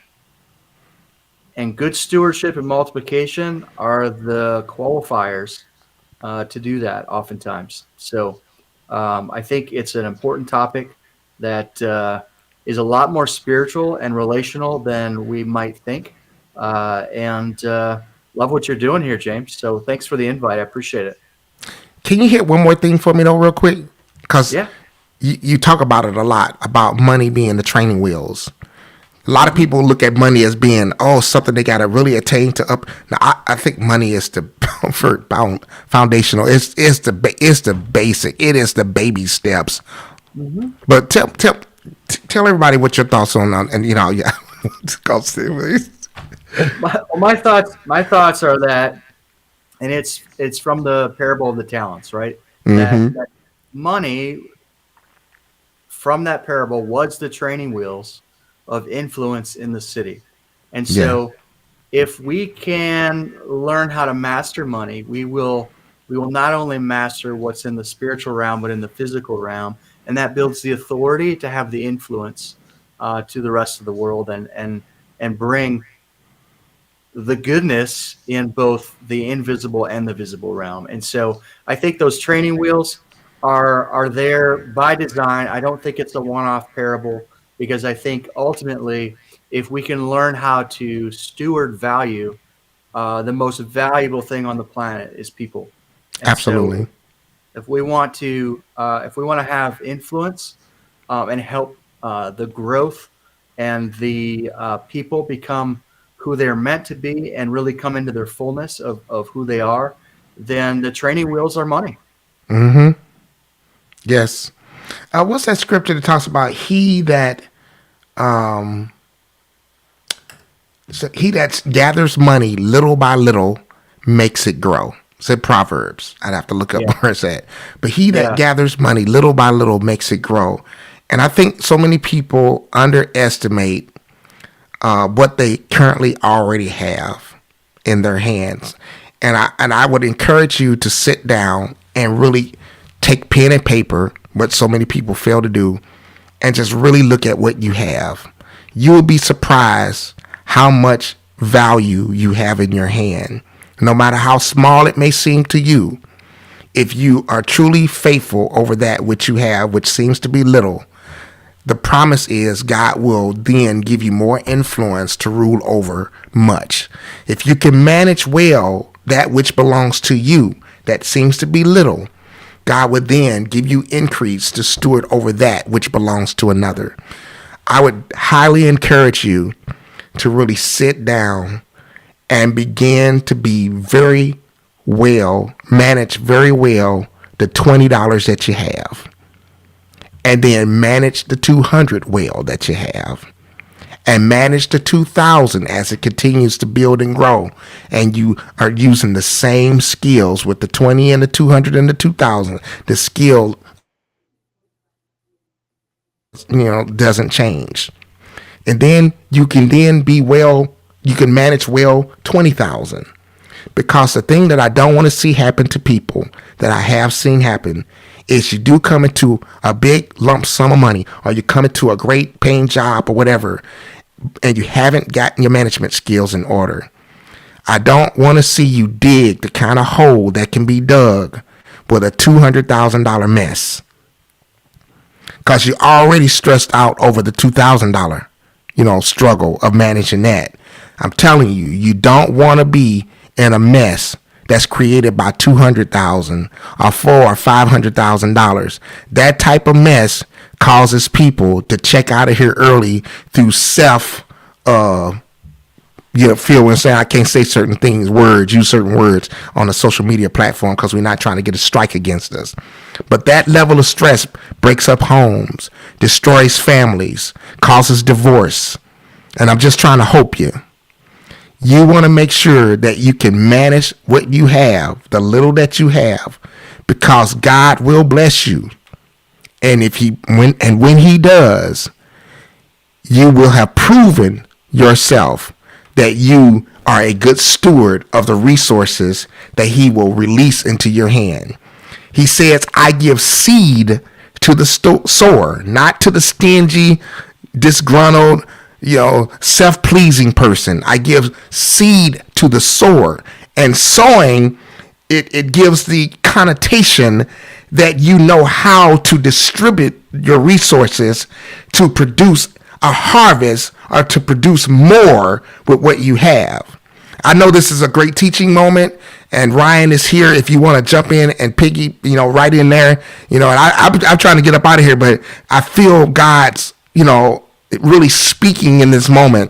Speaker 2: and good stewardship and multiplication are the qualifiers to do that oftentimes. So I think it's an important topic that is a lot more spiritual and relational than we might think. And love what you're doing here, James. So thanks for the invite. I appreciate it.
Speaker 1: Can you hit one more thing for me, though, real quick? Because you talk about it a lot, about money being the training wheels. A lot of people look at money as being, something they got to really attain to up. Now, I think money is the foundational. It's the basic. It is the baby steps. Mm-hmm. But tell everybody what your thoughts on, and
Speaker 2: my thoughts are that, and it's from the parable of the talents, right?
Speaker 1: Mm-hmm.
Speaker 2: That money from that parable was the training wheels of influence in the city. And so if we can learn how to master money, we will not only master what's in the spiritual realm, but in the physical realm. And that builds the authority to have the influence to the rest of the world and bring the goodness in both the invisible and the visible realm. And so I think those training wheels are there by design. I don't think it's a one-off parable, because I think ultimately, if we can learn how to steward value, the most valuable thing on the planet is people. And
Speaker 1: absolutely.
Speaker 2: So if we want to have influence and help the growth and the people become who they're meant to be and really come into their fullness of who they are, then the training wheels are money.
Speaker 1: Mm-hmm. Yes. What's that scripture that talks about he that gathers money little by little makes it grow? It's in Proverbs. I'd have to look up where it's at. But he that gathers money little by little makes it grow. And I think so many people underestimate what they currently already have in their hands. And I would encourage you to sit down and really take pen and paper, what so many people fail to do, and just really look at what you have. You will be surprised how much value you have in your hand. No matter how small it may seem to you, if you are truly faithful over that which you have, which seems to be little, the promise is God will then give you more influence to rule over much. If you can manage well that which belongs to you, that seems to be little, God would then give you increase to steward over that which belongs to another. I would highly encourage you to really sit down and begin to be very manage very well the $20 that you have, and then manage the 200 well that you have, and manage the 2,000 as it continues to build and grow, and you are using the same skills with the 20 and the 200 and the 2,000, the skill, doesn't change. And then you can manage well 20,000. Because the thing that I don't want to see happen to people, that I have seen happen, is you do come into a big lump sum of money, or you come into a great paying job or whatever, and you haven't gotten your management skills in order. I don't want to see you dig the kind of hole that can be dug with a $200,000 mess. Because you're already stressed out over the $2,000, struggle of managing that. I'm telling you, you don't want to be in a mess that's created by $200,000 or $400,000 or $500,000. That type of mess causes people to check out of here early through self, feel and say I can't say certain things, use certain words on a social media platform because we're not trying to get a strike against us. But that level of stress breaks up homes, destroys families, causes divorce. And I'm just trying to help you. You want to make sure that you can manage what you have, the little that you have, because God will bless you. And when he does, you will have proven yourself that you are a good steward of the resources that he will release into your hand. He says, I give seed to the sower, not to the stingy, disgruntled, self-pleasing person. I give seed to the sower. And sowing, it gives the connotation that you know how to distribute your resources to produce a harvest or to produce more with what you have. I know this is a great teaching moment, and Ryan is here if you want to jump in and piggy, right in there, and I'm trying to get up out of here, but I feel God's, really speaking in this moment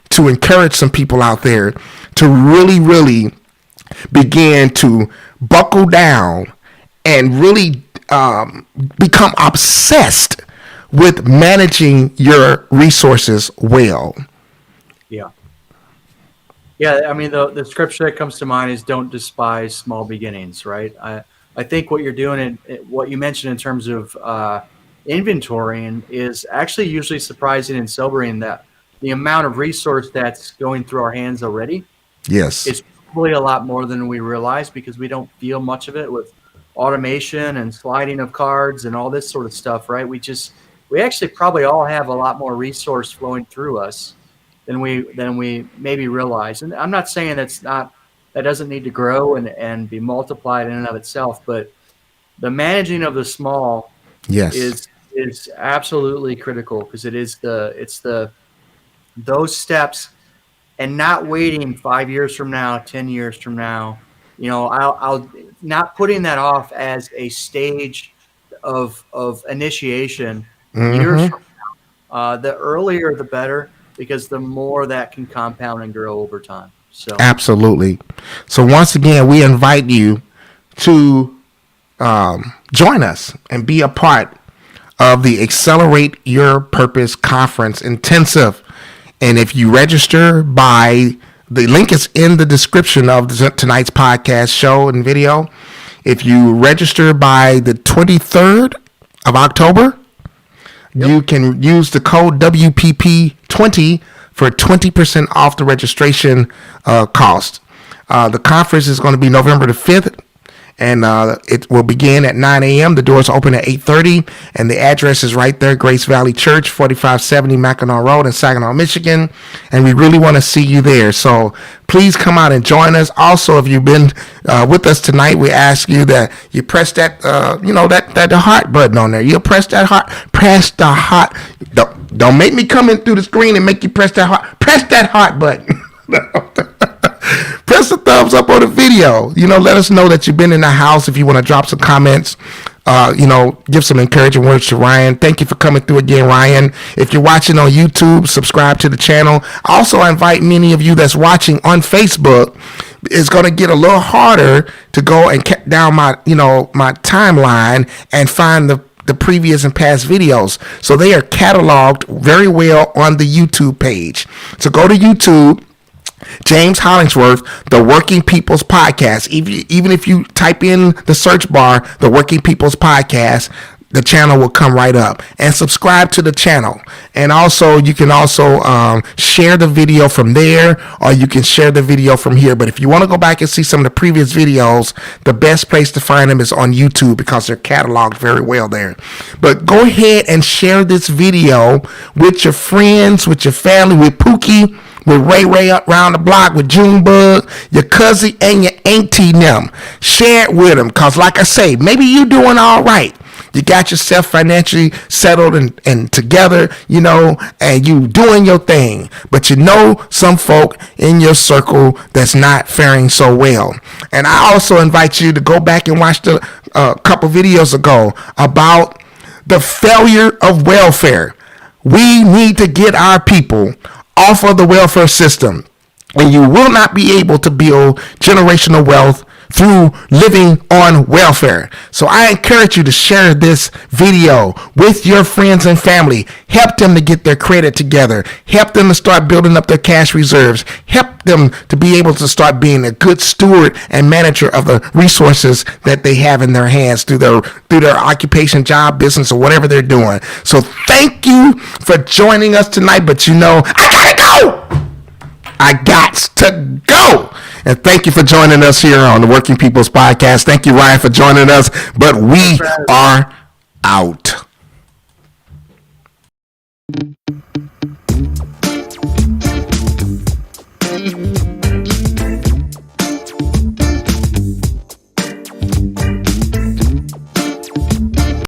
Speaker 1: to encourage some people out there to really, really begin to buckle down and really become obsessed with managing your resources well.
Speaker 2: Yeah. Yeah, I mean, the scripture that comes to mind is don't despise small beginnings, right? I think what you're doing and what you mentioned in terms of inventorying is actually usually surprising and sobering, that the amount of resource that's going through our hands already.
Speaker 1: Yes.
Speaker 2: It's probably a lot more than we realize because we don't feel much of it with automation and sliding of cards and all this sort of stuff, right? We actually probably all have a lot more resource flowing through us than we maybe realize. And I'm not saying that doesn't need to grow and be multiplied in and of itself, but the managing of the small is absolutely critical, because it's those steps, and not waiting 5 years from now, 10 years from now. I'll not putting that off as a stage of initiation. Years from now, the earlier the better, because the more that can compound and grow over time. So
Speaker 1: absolutely. So once again, we invite you to join us and be a part of the Accelerate Your Purpose Conference Intensive. And if you register by, the link is in the description of tonight's podcast show and video. If you register by the 23rd of October, you can use the code WPP20 for 20% off the registration cost. The conference is going to be November the 5th. And it will begin at 9 a.m. The doors open at 8:30, and the address is right there, Grace Valley Church, 4570 Mackinac Road in Saginaw, Michigan. And we really want to see you there. So please come out and join us. Also, if you've been with us tonight, we ask you that you press that, that heart button on there. You'll press that heart. Press the heart. Don't make me come in through the screen and make you press that heart. Press that heart button. Press the thumbs up on the video. Let us know that you've been in the house. If you want to drop some comments give some encouraging words to Ryan. Thank you for coming through again, Ryan. If you're watching on YouTube, subscribe to the channel. Also, I invite many of you that's watching on Facebook. It's going to get a little harder to go and cut down my timeline and find the previous and past videos. So they are cataloged very well on the YouTube page. So go to YouTube, James Hollingsworth, the Working People's Podcast. Even if you type in the search bar, the Working People's Podcast, the channel will come right up. And subscribe to the channel. And also, you can share the video from there, or you can share the video from here. But if you want to go back and see some of the previous videos, the best place to find them is on YouTube, because they're cataloged very well there. But go ahead and share this video with your friends, with your family, with Pookie, with Ray up around the block, with Junebug, your cousin and your auntie them. Share it with them, because like I say, maybe you doing all right. You got yourself financially settled and together, and you doing your thing. But some folk in your circle that's not faring so well. And I also invite you to go back and watch the couple videos ago about the failure of welfare. We need to get our people off of the welfare system. And you will not be able to build generational wealth through living on welfare. So I encourage you to share this video with your friends and family. Help them to get their credit together. Help them to start building up their cash reserves. Help them to be able to start being a good steward and manager of the resources that they have in their hands through their occupation, job, business, or whatever they're doing. So thank you for joining us tonight. But I gotta go. I got to go. And thank you for joining us here on the Working People's Podcast. Thank you, Ryan, for joining us. But we are out.